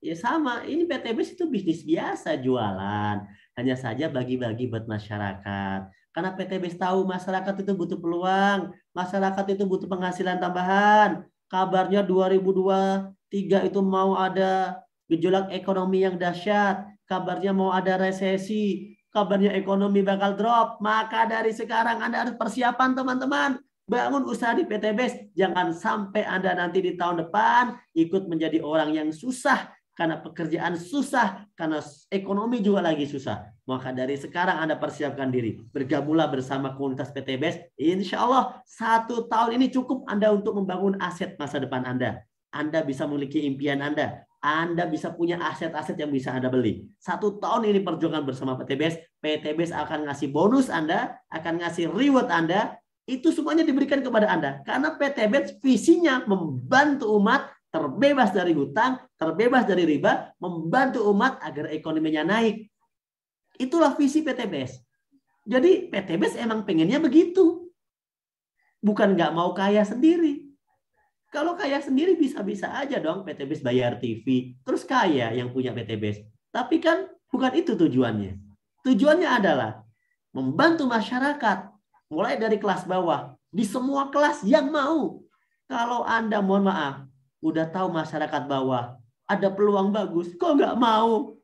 ya sama, ini PTBS itu bisnis biasa jualan. Hanya saja bagi-bagi buat masyarakat. Karena PTBS tahu masyarakat itu butuh peluang, masyarakat itu butuh penghasilan tambahan. Kabarnya 2023 itu mau ada gejolak ekonomi yang dahsyat. Kabarnya mau ada resesi. Kabarnya ekonomi bakal drop. Maka dari sekarang Anda harus persiapan teman-teman. Bangun usaha di PTBS. Jangan sampai Anda nanti di tahun depan ikut menjadi orang yang susah. Karena pekerjaan susah. Karena ekonomi juga lagi susah. Maka dari sekarang Anda persiapkan diri. Bergabunglah bersama komunitas PTBS. Insya Allah 1 tahun ini cukup Anda untuk membangun aset masa depan Anda. Anda bisa memiliki impian Anda. Anda bisa punya aset-aset yang bisa Anda beli. 1 tahun ini perjuangan bersama PTBS. PTBS akan ngasih bonus Anda, akan ngasih reward Anda. Itu semuanya diberikan kepada Anda. Karena PTBS visinya membantu umat terbebas dari hutang, terbebas dari riba, membantu umat agar ekonominya naik. Itulah visi PTBS. Jadi PTBS emang pengennya begitu. Bukan nggak mau kaya sendiri. Kalau kaya sendiri bisa-bisa aja dong PTBS bayar TV, terus kaya yang punya PTBS. Tapi kan bukan itu tujuannya. Tujuannya adalah membantu masyarakat, mulai dari kelas bawah, di semua kelas yang mau. Kalau Anda, mohon maaf, udah tahu masyarakat bawah, ada peluang bagus, kok nggak mau?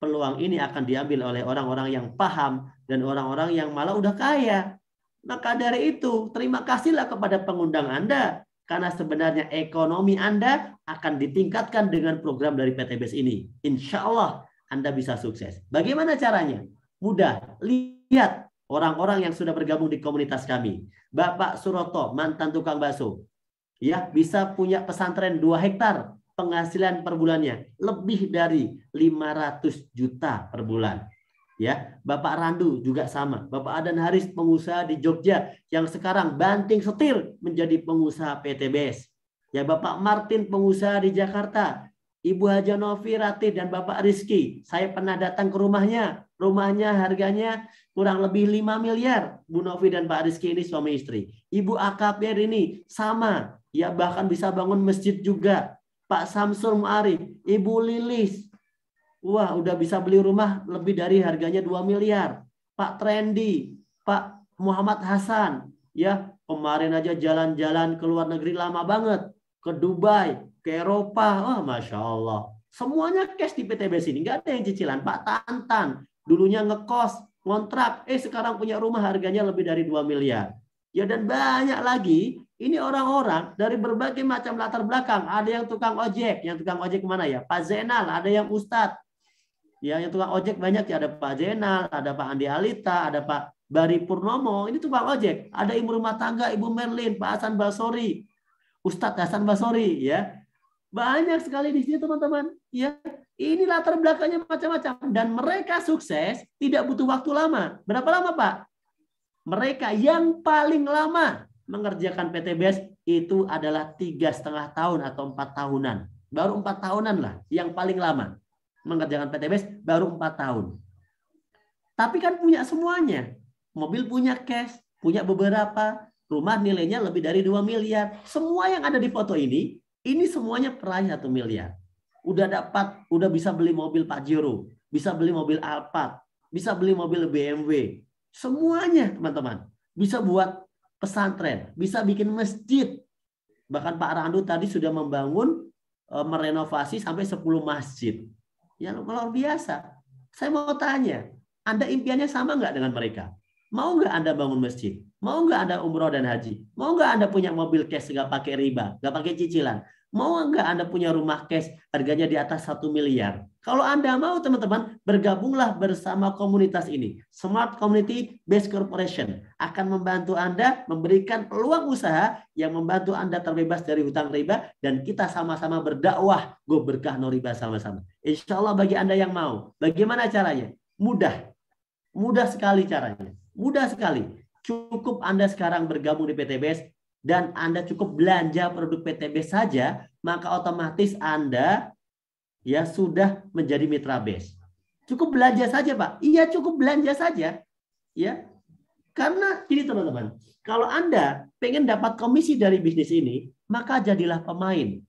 Peluang ini akan diambil oleh orang-orang yang paham dan orang-orang yang malah udah kaya. Maka dari itu, terima kasihlah kepada pengundang Anda. Karena sebenarnya ekonomi Anda akan ditingkatkan dengan program dari PTBS ini. Insya Allah Anda bisa sukses. Bagaimana caranya? Mudah. Lihat orang-orang yang sudah bergabung di komunitas kami. Bapak Suroto, mantan tukang bakso. Ya, bisa punya pesantren 2 hektar. Penghasilan per bulannya lebih dari 500 juta per bulan. Ya, Bapak Randu juga sama. Bapak Adan Haris, pengusaha di Jogja yang sekarang banting setir menjadi pengusaha PTBS. Ya, Bapak Martin, pengusaha di Jakarta. Ibu Haja Novi Ratih dan Bapak Rizky, saya pernah datang ke rumahnya. Rumahnya harganya kurang lebih 5 miliar. Bu Novi dan Pak Rizky ini suami istri. Ibu AKPR ini sama. Ya, bahkan bisa bangun masjid juga. Pak Samsul Mu'arif, Ibu Lilis. Wah, udah bisa beli rumah lebih dari harganya 2 miliar. Pak Trendy, Pak Muhammad Hasan, ya kemarin aja jalan-jalan ke luar negeri lama banget. Ke Dubai, ke Eropa, oh Masya Allah. Semuanya cash di PTBS ini, nggak ada yang cicilan. Pak Tantan, dulunya ngekos, ngontrak, sekarang punya rumah harganya lebih dari 2 miliar. Ya dan banyak lagi, ini orang-orang dari berbagai macam latar belakang. Ada yang tukang ojek kemana ya? Pak Zainal, ada yang Ustadz. Ya, yang tukang ojek banyak ya, ada Pak Zainal, ada Pak Andi Alita, ada Pak Bari Purnomo, ini tukang ojek. Ada ibu rumah tangga, Ibu Merlin, Pak Hasan Basori, Ustadz Hasan Basori, ya. Banyak sekali di sini teman-teman. Ya, ini latar belakangnya macam-macam dan mereka sukses tidak butuh waktu lama. Berapa lama, Pak? Mereka yang paling lama mengerjakan PTBS itu adalah 3,5 tahun atau 4 tahunan. Baru 4 tahunan lah yang paling lama. Mengerjakan PTBS baru 4 tahun. Tapi kan punya semuanya. Mobil punya cash, punya beberapa, rumah nilainya lebih dari 2 miliar. Semua yang ada di foto ini semuanya peraih 1 miliar. Udah bisa beli mobil Pajero, bisa beli mobil Alphard, bisa beli mobil BMW. Semuanya, teman-teman. Bisa buat pesantren, bisa bikin masjid. Bahkan Pak Randu tadi sudah membangun, merenovasi sampai 10 masjid. Ya luar biasa. Saya mau tanya, Anda impiannya sama nggak dengan mereka? Mau nggak Anda bangun masjid? Mau nggak Anda umroh dan haji? Mau nggak Anda punya mobil cash nggak pakai riba, nggak pakai cicilan? Mau nggak Anda punya rumah cash harganya di atas 1 miliar? Kalau Anda mau teman-teman, bergabunglah bersama komunitas ini. Smart Community Based Corporation akan membantu Anda memberikan peluang usaha yang membantu Anda terbebas dari hutang riba dan kita sama-sama berdakwah go berkah no riba sama-sama. Insya Allah bagi Anda yang mau. Bagaimana caranya? Mudah. Mudah sekali caranya. Mudah sekali. Cukup Anda sekarang bergabung di PTBS dan Anda cukup belanja produk PTBS saja, maka otomatis Anda ya sudah menjadi mitra BES. Cukup belanja saja, Pak. Iya, cukup belanja saja. Ya. Karena ini teman-teman, kalau Anda pengen dapat komisi dari bisnis ini, maka jadilah pemain.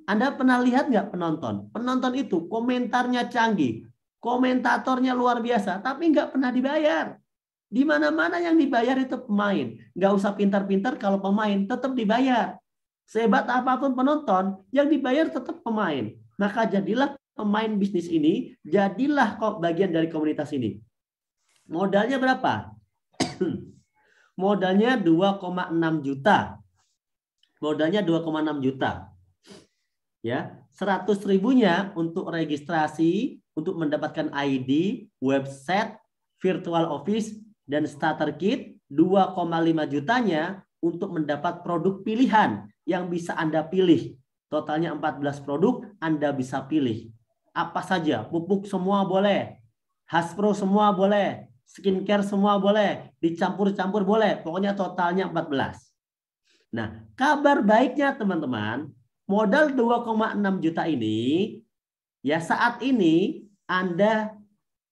Anda pernah lihat nggak penonton? Penonton itu komentarnya canggih, komentatornya luar biasa, tapi nggak pernah dibayar. Di mana-mana yang dibayar itu pemain. Nggak usah pintar-pintar, kalau pemain tetap dibayar. Sehebat apapun penonton, yang dibayar tetap pemain. Maka jadilah pemain bisnis ini, jadilah kok bagian dari komunitas ini. Modalnya berapa? Modalnya 2,6 juta. Modalnya 2,6 juta. Ya, 100 ribunya untuk registrasi, untuk mendapatkan ID, website, virtual office, dan starter kit. 2,5 jutanya untuk mendapat produk pilihan yang bisa Anda pilih. totalnya 14 produk, Anda bisa pilih. Apa saja, pupuk semua boleh, Haspro semua boleh, skincare semua boleh, dicampur-campur boleh, pokoknya totalnya 14. Nah, kabar baiknya teman-teman, modal 2,6 juta ini, ya saat ini Anda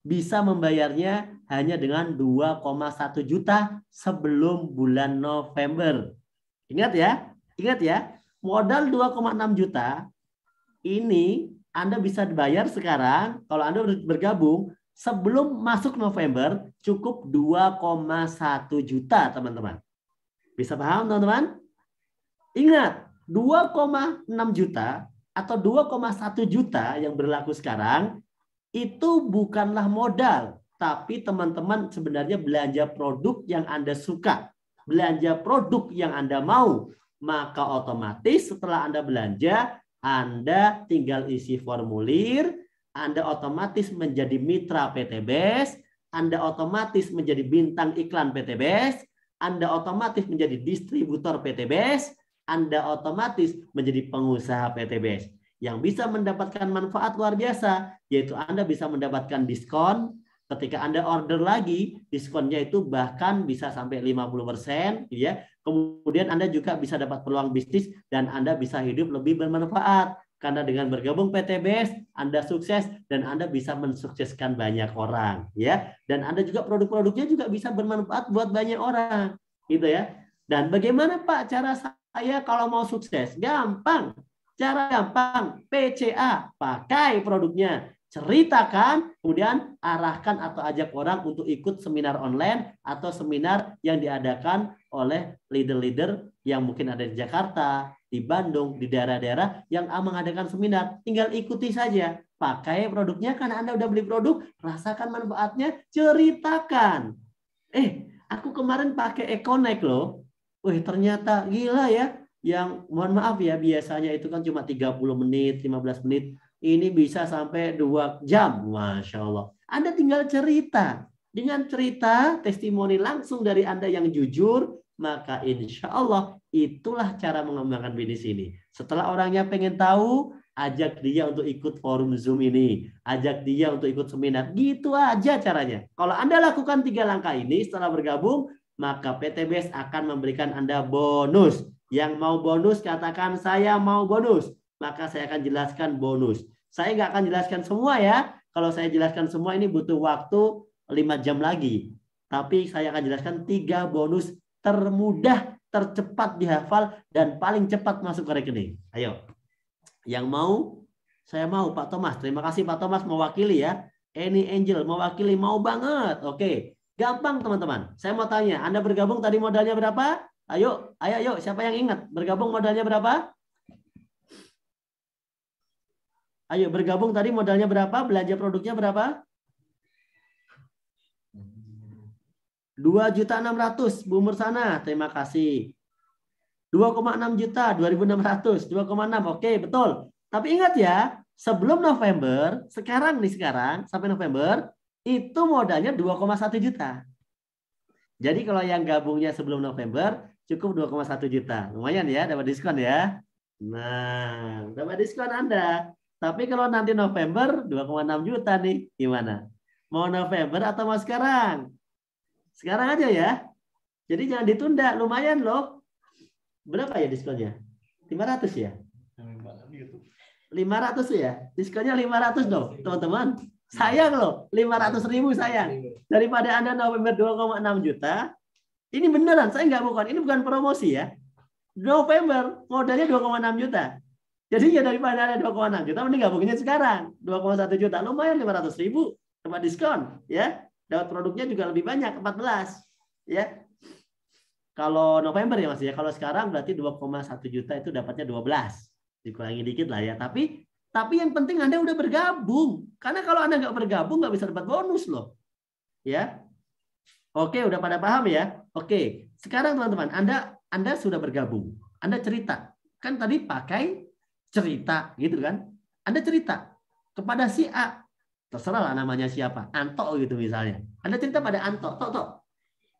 bisa membayarnya hanya dengan 2,1 juta sebelum bulan November. Ingat ya, modal 2,6 juta ini Anda bisa bayar sekarang kalau Anda bergabung sebelum masuk November cukup 2,1 juta teman-teman. Bisa paham teman-teman? Ingat, 2,6 juta atau 2,1 juta yang berlaku sekarang itu bukanlah modal, tapi teman-teman sebenarnya belanja produk yang Anda suka, belanja produk yang Anda mau. Maka otomatis setelah Anda belanja, Anda tinggal isi formulir, Anda otomatis menjadi mitra PTBS, Anda otomatis menjadi bintang iklan PTBS, Anda otomatis menjadi distributor PTBS, Anda otomatis menjadi pengusaha PTBS yang bisa mendapatkan manfaat luar biasa, yaitu Anda bisa mendapatkan diskon ketika Anda order lagi, diskonnya itu bahkan bisa sampai 50%, ya. Kemudian Anda juga bisa dapat peluang bisnis dan Anda bisa hidup lebih bermanfaat. Karena dengan bergabung PTBS, Anda sukses dan Anda bisa mensukseskan banyak orang, ya. Dan Anda juga produk-produknya juga bisa bermanfaat buat banyak orang, gitu ya. Dan bagaimana Pak cara saya kalau mau sukses? Gampang. Cara gampang, PCA, pakai produknya, ceritakan, kemudian arahkan atau ajak orang untuk ikut seminar online atau seminar yang diadakan oleh leader-leader yang mungkin ada di Jakarta, di Bandung, di daerah-daerah yang mengadakan seminar. Tinggal ikuti saja, pakai produknya karena Anda udah beli produk, rasakan manfaatnya, ceritakan. Aku kemarin pakai Econnect loh. Ternyata gila ya. Yang mohon maaf ya biasanya itu kan cuma 30 menit, 15 menit. Ini bisa sampai 2 jam. Masya Allah. Anda tinggal cerita. Dengan cerita, testimoni langsung dari Anda yang jujur, maka insya Allah itulah cara mengembangkan bisnis ini. Setelah orangnya pengen tahu, ajak dia untuk ikut forum Zoom ini. Ajak dia untuk ikut seminar. Gitu aja caranya. Kalau Anda lakukan 3 langkah ini setelah bergabung, maka PTBS akan memberikan Anda bonus. Yang mau bonus, katakan saya mau bonus. Maka saya akan jelaskan bonus. Saya nggak akan jelaskan semua ya. Kalau saya jelaskan semua ini butuh waktu 5 jam lagi. Tapi saya akan jelaskan 3 bonus termudah, tercepat dihafal, dan paling cepat masuk ke rekening. Ayo. Yang mau? Saya mau Pak Thomas. Terima kasih Pak Thomas mewakili ya. Any Angel mewakili, mau banget. Oke. Gampang teman-teman. Saya mau tanya, Anda bergabung tadi modalnya berapa? Ayo, siapa yang ingat? Bergabung modalnya berapa? Ayo, bergabung tadi modalnya berapa? Belanja produknya berapa? 2.600.000, Bu Mursana. Terima kasih. 2,6 juta, 2.600, 2,6. Oke, betul. Tapi ingat ya, sebelum November, sekarang sampai November, itu modalnya 2,1 juta. Jadi kalau yang gabungnya sebelum November, cukup 2,1 juta. Lumayan ya, dapat diskon ya. Nah, dapat diskon Anda. Tapi kalau nanti November, 2,6 juta nih. Gimana? Mau November atau mau sekarang? Sekarang aja ya. Jadi jangan ditunda. Lumayan loh. Berapa ya diskonnya? 500 ya? 500 ya? Diskonnya 500 dong, teman-teman. Sayang loh, 500.000 sayang. Daripada Anda November 2,6 juta, ini beneran, saya nggak bukan, ini bukan promosi ya. November modalnya 2,6 juta. Jadi ya daripada ada 2,6 juta, mending gabungnya sekarang. 2,1 juta, lumayan 500.000, dapat diskon, ya. Dapat produknya juga lebih banyak, 14, ya. Kalau November ya Mas ya, kalau sekarang berarti 2,1 juta itu dapatnya 12. Dikurangi dikit lah ya, tapi yang penting Anda udah bergabung. Karena kalau Anda nggak bergabung nggak bisa dapat bonus loh. Ya. Oke, udah pada paham ya? Oke. Sekarang teman-teman, Anda sudah bergabung. Anda cerita. Kan tadi pakai cerita gitu kan? Anda cerita kepada si A. Terserah lah namanya siapa. Anto gitu misalnya. Anda cerita pada Anto. Tok.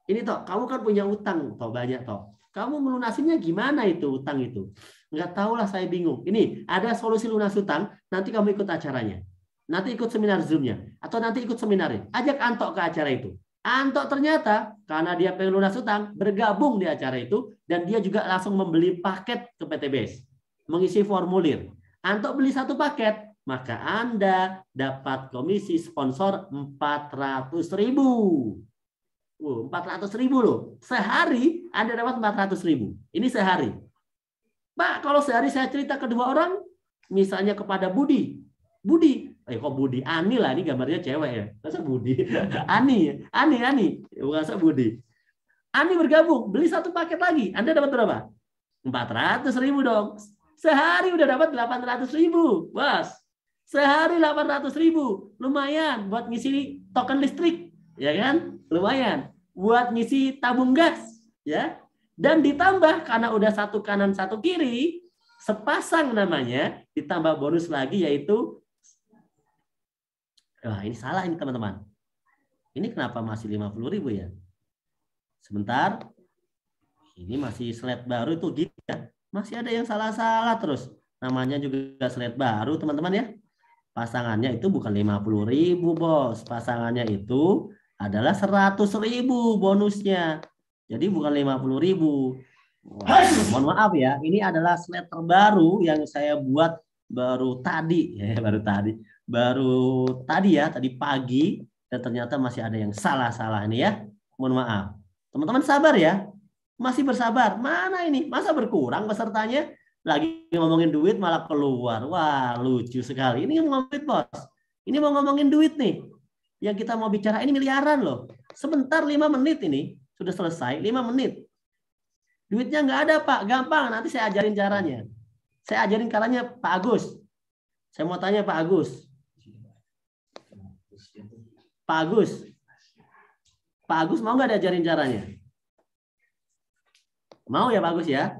Ini Tok, kamu kan punya utang Tok banyak Tok. Kamu melunasinya gimana itu utang itu? Nggak tahu lah, saya bingung. Ini ada solusi lunas hutang, nanti kamu ikut acaranya. Nanti ikut seminar Zoom-nya. Atau nanti ikut seminarnya. Ajak Anto ke acara itu. Anto ternyata, karena dia pengen lunas hutang, bergabung di acara itu, dan dia juga langsung membeli paket ke PTBS. Mengisi formulir. Anto beli 1 paket, maka Anda dapat komisi sponsor 400.000. 400.000 loh. Sehari Anda dapat 400.000. Ini sehari. Pak, kalau sehari saya cerita ke 2 orang, misalnya kepada Budi. Kok Budi? Ani lah, ini gambarnya cewek ya. Masa Budi? Ani. Masa Budi? Ani bergabung, beli 1 paket lagi. Anda dapat berapa? 400.000 dong. Sehari udah dapat 800.000. Bos, sehari 800.000. Lumayan buat ngisi token listrik. Ya kan? Lumayan. Buat ngisi tabung gas. Ya. Dan ditambah karena udah 1 kanan 1 kiri, sepasang namanya, ditambah bonus lagi yaitu, ini salah ini teman-teman. Ini kenapa masih 50.000 ya? Sebentar. Ini masih slide baru itu gitu ya. Masih ada yang salah-salah terus. Namanya juga slide baru teman-teman ya. Pasangannya itu bukan 50.000 bos. Pasangannya itu adalah 100.000 bonusnya. Jadi bukan 50.000. Mohon maaf ya, ini adalah slide terbaru yang saya buat baru tadi ya, tadi pagi, dan ternyata masih ada yang salah-salah ini ya. Mohon maaf. Teman-teman sabar ya. Masih bersabar. Mana ini? Masa berkurang pesertanya? Lagi ngomongin duit malah keluar. Wah, lucu sekali. Ini ngomongin duit, bos. Ini mau ngomongin duit nih. Yang kita mau bicara ini miliaran loh. Sebentar 5 menit ini. Sudah selesai, 5 menit. Duitnya nggak ada, Pak. Gampang, nanti saya ajarin caranya. Saya ajarin caranya Pak Agus. Saya mau tanya Pak Agus. Pak Agus mau nggak diajarin caranya? Mau ya Pak Agus ya?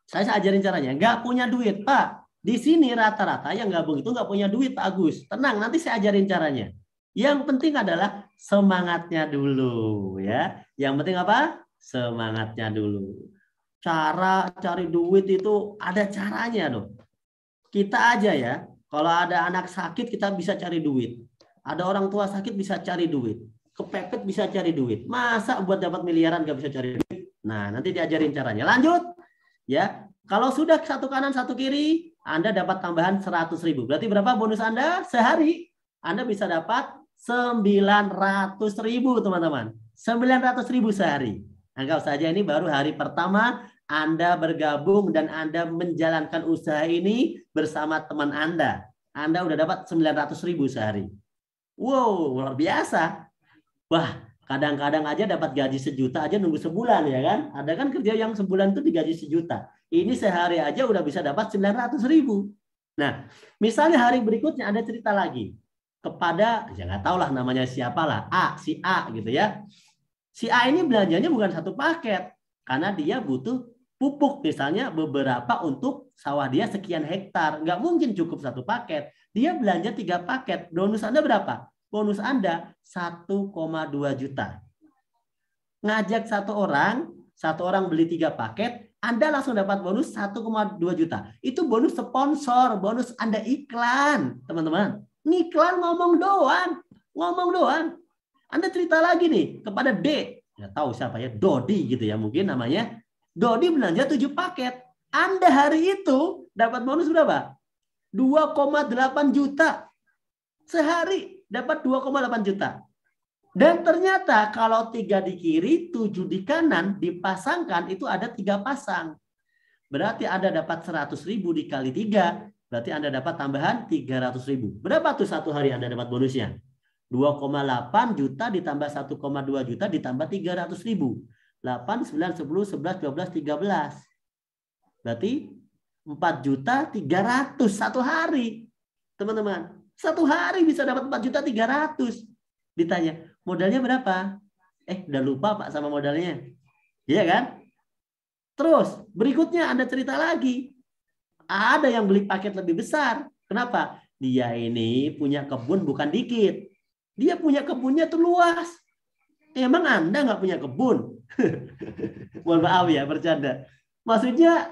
Saya ajarin caranya. Nggak punya duit, Pak. Di sini rata-rata yang gabung itu nggak punya duit, Pak Agus. Tenang, nanti saya ajarin caranya. Yang penting adalah semangatnya dulu ya. Yang penting apa? Semangatnya dulu. Cara cari duit itu ada caranya loh. Kita aja ya, kalau ada anak sakit kita bisa cari duit. Ada orang tua sakit bisa cari duit. Kepepet bisa cari duit. Masa buat dapat miliaran nggak bisa cari duit? Nah, nanti diajarin caranya. Lanjut. Ya, kalau sudah 1 kanan 1 kiri, Anda dapat tambahan 100.000. Berarti berapa bonus Anda? Sehari Anda bisa dapat 900.000 teman-teman. 900.000 sehari. Anggap saja ini baru hari pertama Anda bergabung dan Anda menjalankan usaha ini bersama teman Anda. Anda udah dapat 900.000 sehari. Wow, luar biasa. Wah, kadang-kadang aja dapat gaji 1 juta aja nunggu sebulan ya kan. Ada kan kerja yang sebulan itu digaji 1 juta. Ini sehari aja udah bisa dapat 900.000. Nah, misalnya hari berikutnya Anda cerita lagi kepada, ya nggak tahu lah namanya siapalah, si A gitu ya. Si A ini belanjanya bukan 1 paket, karena dia butuh pupuk misalnya beberapa untuk sawah dia sekian hektar. Nggak mungkin cukup 1 paket. Dia belanja 3 paket. Bonus Anda berapa? Bonus Anda 1,2 juta. Ngajak 1 orang beli 3 paket, Anda langsung dapat bonus 1,2 juta. Itu bonus sponsor, bonus Anda iklan, teman-teman. Ngiklan ngomong doang. Anda cerita lagi nih kepada D, nggak tahu siapa ya, Dodi gitu ya mungkin namanya. Dodi belanja 7 paket. Anda hari itu dapat bonus berapa? 2,8 juta. Sehari dapat 2,8 juta. Dan ternyata kalau 3 di kiri, 7 di kanan dipasangkan itu ada 3 pasang. Berarti Anda dapat 100.000 dikali 3. Berarti Anda dapat tambahan 300.000. Berapa tuh 1 hari Anda dapat bonusnya? 2,8 juta ditambah 1,2 juta ditambah 300.000. 8, 9, 10, 11, 12, 13. Berarti 4.300.000 1 hari. Teman-teman, 1 hari bisa dapat 4.300.000. Ditanya, modalnya berapa? Udah lupa Pak sama modalnya. Iya kan? Terus berikutnya Anda cerita lagi. Ada yang beli paket lebih besar. Kenapa? Dia ini punya kebun bukan dikit. Dia punya kebunnya tuh luas. Emang Anda nggak punya kebun? Mohon maaf ya, bercanda. Maksudnya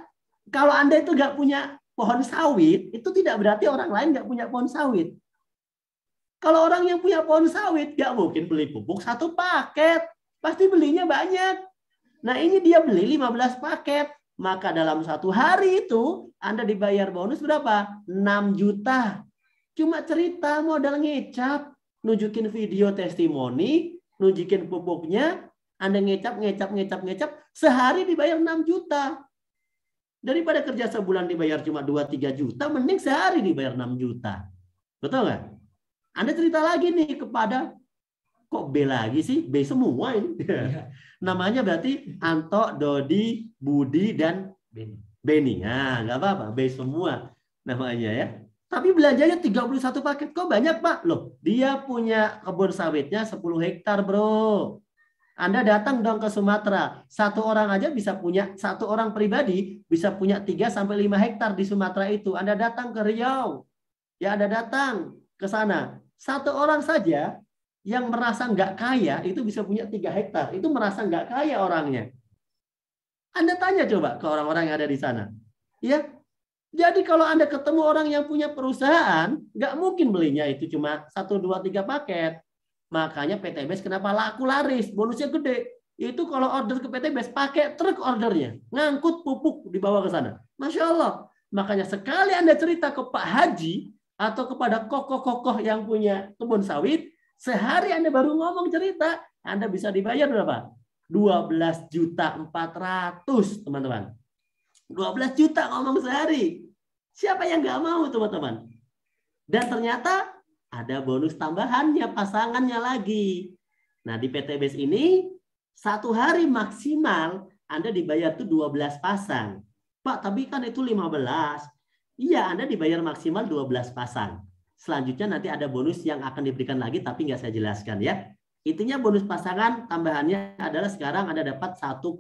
Kalau Anda itu nggak punya pohon sawit, itu tidak berarti orang lain nggak punya pohon sawit. Kalau orang yang punya pohon sawit, nggak mungkin beli pupuk 1 paket. Pasti belinya banyak. Nah ini dia beli 15 paket. Maka dalam 1 hari itu Anda dibayar bonus berapa? 6 juta. Cuma cerita modal ngecap. Nunjukin video testimoni, nunjukin pupuknya, Anda ngecap. Sehari dibayar 6 juta. Daripada kerja sebulan dibayar cuma 2-3 juta, mending sehari dibayar 6 juta. Betul nggak? Anda cerita lagi nih kepada, kok B lagi sih? B semua ini. Ya. Namanya berarti Anto, Dodi, Budi, dan Beni. Nah, nggak apa-apa, B semua namanya ya. Tapi belanjanya 31 paket. Kok banyak, Pak? Loh, dia punya kebun sawitnya 10 hektar, bro. Anda datang dong ke Sumatera. 1 orang aja bisa punya, 1 orang pribadi bisa punya 3-5 hektar di Sumatera itu. Anda datang ke Riau. Ya, Anda datang ke sana. 1 orang saja yang merasa nggak kaya itu bisa punya 3 hektar. Itu merasa nggak kaya orangnya. Anda tanya coba ke orang-orang yang ada di sana. Ya, jadi kalau Anda ketemu orang yang punya perusahaan, nggak mungkin belinya itu cuma 1, 2, 3 paket. Makanya PTBS kenapa laku laris, bonusnya gede. Itu kalau order ke PTBS pakai truk ordernya, ngangkut pupuk dibawa ke sana. Masya Allah. Makanya sekali Anda cerita ke Pak Haji atau kepada kokoh-kokoh yang punya kebun sawit, sehari Anda baru ngomong cerita, Anda bisa dibayar berapa? 12.400.000, teman-teman. 12 juta ngomong sehari. Siapa yang nggak mau, teman-teman? Dan ternyata ada bonus tambahannya, pasangannya lagi. Nah, di PTBS ini 1 hari maksimal Anda dibayar tuh 12 pasang. Pak, tapi kan itu 15. Iya, Anda dibayar maksimal 12 pasang. Selanjutnya nanti ada bonus yang akan diberikan lagi, tapi nggak saya jelaskan ya. Intinya bonus pasangan tambahannya adalah sekarang Anda dapat 1,2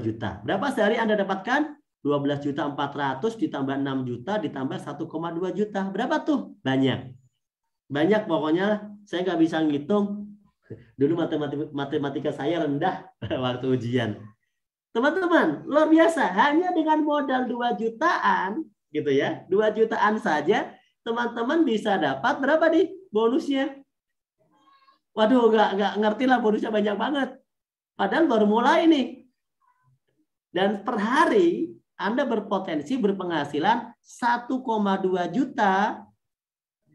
juta. Berapa sehari Anda dapatkan? 12.400.000 ditambah 6 juta ditambah 1,2 juta. Berapa tuh? Banyak. Banyak pokoknya, saya nggak bisa ngitung. Dulu matematika saya rendah waktu ujian. Teman-teman, luar biasa. Hanya dengan modal 2 jutaan, gitu ya, 2 jutaan saja, teman-teman bisa dapat berapa nih bonusnya? Waduh, nggak ngerti lah, bonusnya banyak banget. Padahal baru mulai nih. Dan per hari Anda berpotensi berpenghasilan 1,2 juta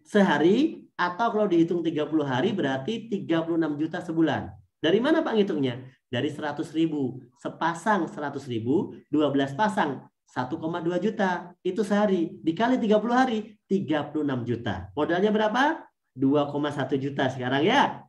sehari, atau kalau dihitung 30 hari berarti 36 juta sebulan. Dari mana Pak ngitungnya? Dari 100.000. Sepasang 100.000, 12 pasang 1,2 juta. Itu sehari. Dikali 30 hari, 36 juta. Modalnya berapa? 2,1 juta sekarang ya.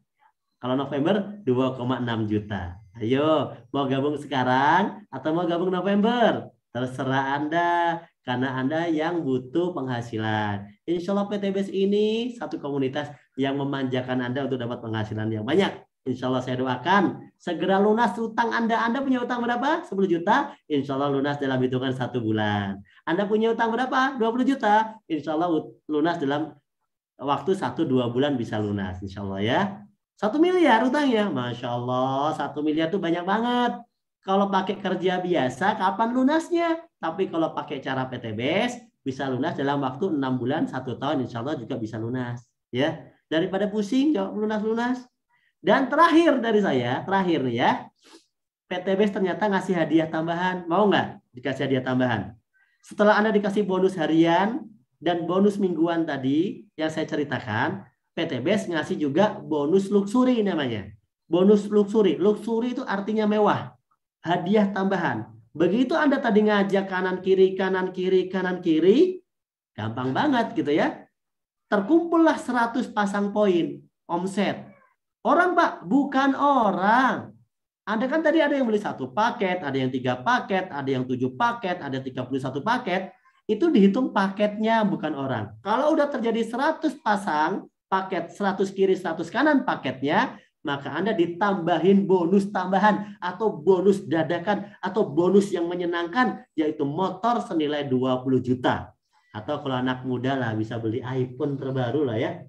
Kalau November 2,6 juta. Ayo, mau gabung sekarang atau mau gabung November? Terserah Anda, karena Anda yang butuh penghasilan. Insya Allah PTBS ini satu komunitas yang memanjakan Anda untuk dapat penghasilan yang banyak. Insya Allah saya doakan segera lunas utang Anda. Anda punya utang berapa? 10 juta. Insya Allah lunas dalam hitungan 1 bulan. Anda punya utang berapa? 20 juta. Insya Allah lunas dalam waktu 1-2 bulan bisa lunas. Insya Allah ya. 1 miliar utangnya. Masya Allah, 1 miliar itu banyak banget. Kalau pakai kerja biasa, kapan lunasnya? Tapi kalau pakai cara PTBS, bisa lunas dalam waktu 6 bulan, 1 tahun. Insya Allah juga bisa lunas. Ya, daripada pusing, jawab lunas-lunas. Dan terakhir dari saya, terakhir nih ya, PTBS ternyata ngasih hadiah tambahan. Mau nggak dikasih hadiah tambahan? Setelah Anda dikasih bonus harian dan bonus mingguan tadi yang saya ceritakan, PTBS ngasih juga bonus luxury namanya. Bonus luxury. Luxury itu artinya mewah. Hadiah tambahan. Begitu Anda tadi ngajak kanan kiri, gampang banget gitu ya. Terkumpullah 100 pasang poin omset. Orang Pak, bukan orang. Anda kan tadi ada yang beli 1 paket, ada yang 3 paket, ada yang 7 paket, ada 31 paket. Itu dihitung paketnya, bukan orang. Kalau udah terjadi 100 pasang paket, 100 kiri, 100 kanan paketnya, maka Anda ditambahin bonus tambahan atau bonus dadakan atau bonus yang menyenangkan, yaitu motor senilai 20 juta. Atau kalau anak muda lah bisa beli iPhone terbaru lah ya.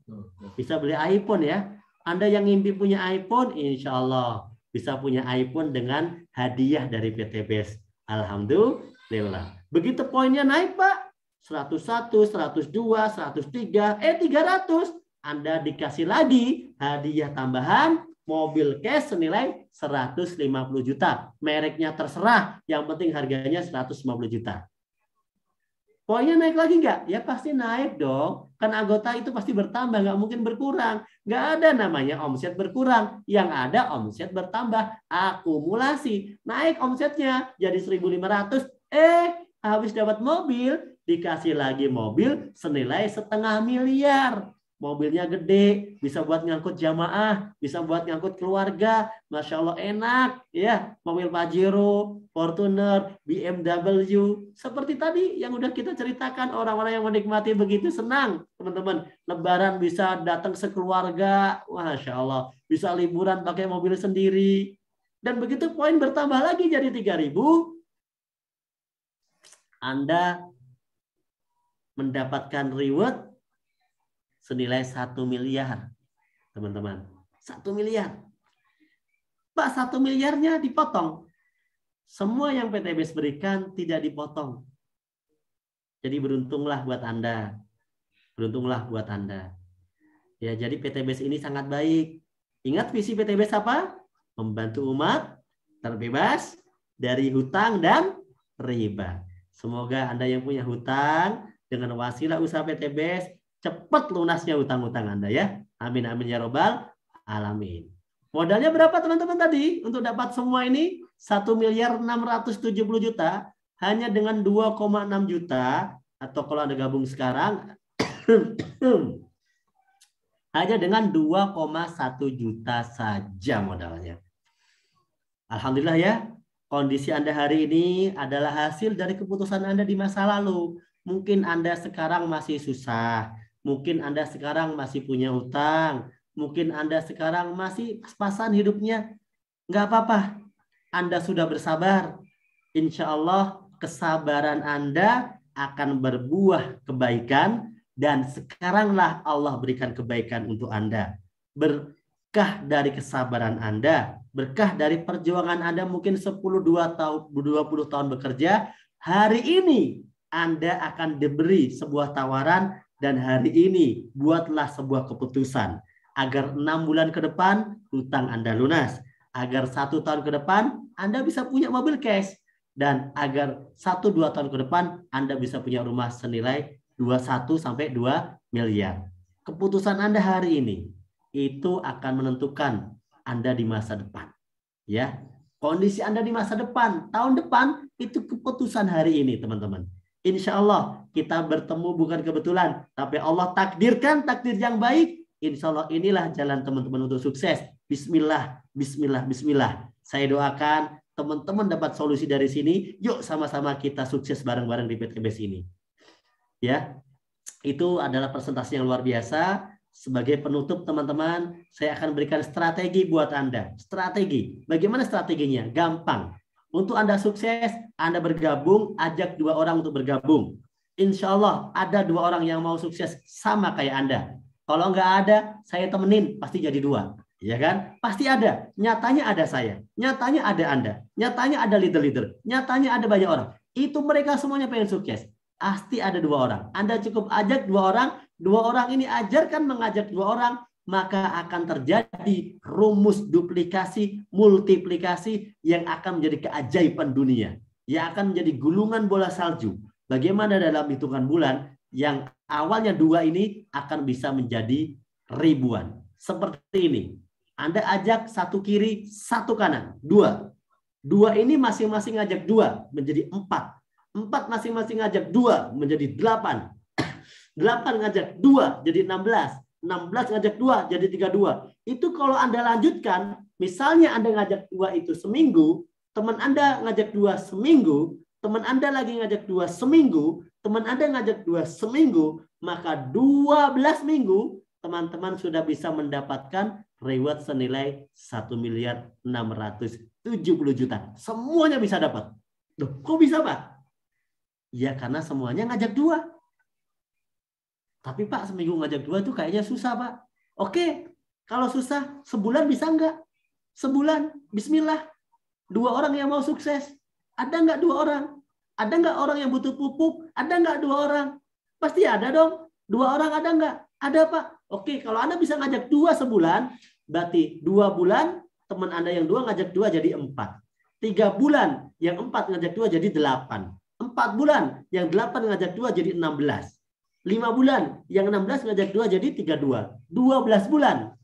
Bisa beli iPhone ya. Anda yang ngimpi punya iPhone, insya Allah bisa punya iPhone dengan hadiah dari PTBS. Alhamdulillah. Alhamdulillah. Begitu poinnya naik, Pak, 101, 102, 103, 300. Anda dikasih lagi hadiah tambahan mobil cash senilai 150 juta. Mereknya terserah, yang penting harganya 150 juta. Poinnya naik lagi nggak? Ya pasti naik dong. Kan anggota itu pasti bertambah, nggak mungkin berkurang. Nggak ada namanya omset berkurang. Yang ada omset bertambah. Akumulasi. Naik omsetnya jadi 1.500. Habis dapat mobil, dikasih lagi mobil senilai 500 000 000. Mobilnya gede, bisa buat ngangkut jamaah, bisa buat ngangkut keluarga. Masya Allah enak, ya. Mobil Pajero, Fortuner, BMW. Seperti tadi yang udah kita ceritakan, orang-orang yang menikmati begitu senang, teman-teman. Lebaran bisa datang sekeluarga, Masya Allah. Bisa liburan pakai mobil sendiri. Dan begitu poin bertambah lagi jadi 3.000, Anda mendapatkan reward senilai 1 miliar, teman-teman. 1 miliar. Pak, 1 miliarnya dipotong. Semua yang PTBS berikan tidak dipotong. Jadi beruntunglah buat Anda. Beruntunglah buat Anda. Ya, jadi PTBS ini sangat baik. Ingat visi PTBS apa? Membantu umat terbebas dari hutang dan riba. Semoga Anda yang punya hutang dengan wasilah usaha PTBS cepat lunasnya hutang-hutang Anda ya. Amin amin ya robbal alamin. Modalnya berapa teman-teman tadi untuk dapat semua ini? 1.670 juta hanya dengan 2,6 juta, atau kalau Anda gabung sekarang hanya dengan 2,1 juta saja modalnya. Alhamdulillah ya. Kondisi Anda hari ini adalah hasil dari keputusan Anda di masa lalu. Mungkin Anda sekarang masih susah. Mungkin Anda sekarang masih punya hutang. Mungkin Anda sekarang masih pas-pasan hidupnya. Nggak apa-apa. Anda sudah bersabar. Insya Allah kesabaran Anda akan berbuah kebaikan. Dan sekaranglah Allah berikan kebaikan untuk Anda. Berkah dari kesabaran Anda. Berkah dari perjuangan Anda mungkin 10-20 tahun bekerja. Hari ini Anda akan diberi sebuah tawaran. Dan hari ini buatlah sebuah keputusan agar 6 bulan ke depan hutang Anda lunas, agar 1 tahun ke depan Anda bisa punya mobil cash, dan agar 1-2 tahun ke depan Anda bisa punya rumah senilai 21-2 miliar. Keputusan Anda hari ini itu akan menentukan Anda di masa depan. Ya, kondisi Anda di masa depan, tahun depan itu keputusan hari ini, teman-teman. Insya Allah kita bertemu bukan kebetulan, tapi Allah takdirkan takdir yang baik. Insya Allah inilah jalan teman-teman untuk sukses. Bismillah, bismillah, bismillah. Saya doakan teman-teman dapat solusi dari sini. Yuk sama-sama kita sukses bareng-bareng di PTBS ini. Ya, itu adalah presentasi yang luar biasa. Sebagai penutup teman-teman, saya akan berikan strategi buat Anda. Strategi, bagaimana strateginya? Gampang. Untuk Anda sukses, Anda bergabung, ajak 2 orang untuk bergabung. Insya Allah ada 2 orang yang mau sukses sama kayak Anda. Kalau nggak ada, saya temenin, pasti jadi 2. Ya kan? Pasti ada. Nyatanya ada saya. Nyatanya ada Anda. Nyatanya ada leader-leader. Nyatanya ada banyak orang. Itu mereka semuanya pengen sukses. Pasti ada 2 orang. Anda cukup ajak 2 orang. 2 orang ini ajarkan mengajak 2 orang. Maka akan terjadi rumus duplikasi, multiplikasi yang akan menjadi keajaiban dunia. Yang akan menjadi gulungan bola salju. Bagaimana dalam hitungan bulan yang awalnya 2 ini akan bisa menjadi ribuan. Seperti ini. Anda ajak 1 kiri, 1 kanan. 2. 2 ini masing-masing ngajak 2 menjadi 4. 4 masing-masing ngajak 2 menjadi 8. 8 ngajak 2 jadi 16. 16 ngajak 2 jadi 32. Itu kalau Anda lanjutkan, misalnya Anda ngajak 2 itu seminggu, teman Anda ngajak 2 seminggu, teman Anda lagi ngajak 2 seminggu, teman Anda ngajak 2 seminggu, maka 12 minggu teman-teman sudah bisa mendapatkan reward senilai 1.670 juta. Semuanya bisa dapat. Loh, kok bisa, Pak? Ya karena semuanya ngajak 2. Tapi Pak, seminggu ngajak 2 itu kayaknya susah, Pak. Oke, kalau susah, sebulan bisa enggak? Sebulan, bismillah. 2 orang yang mau sukses. Ada enggak 2 orang? Ada nggak orang yang butuh pupuk? Ada nggak 2 orang? Pasti ada dong. 2 orang ada nggak? Ada, Pak. Oke, kalau Anda bisa ngajak 2 sebulan, berarti 2 bulan teman Anda yang 2 ngajak 2 jadi 4. 3 bulan yang 4 ngajak 2 jadi 8. 4 bulan yang 8 ngajak 2 jadi 16. 5 bulan yang 16 ngajak 2 jadi 32. 12 bulan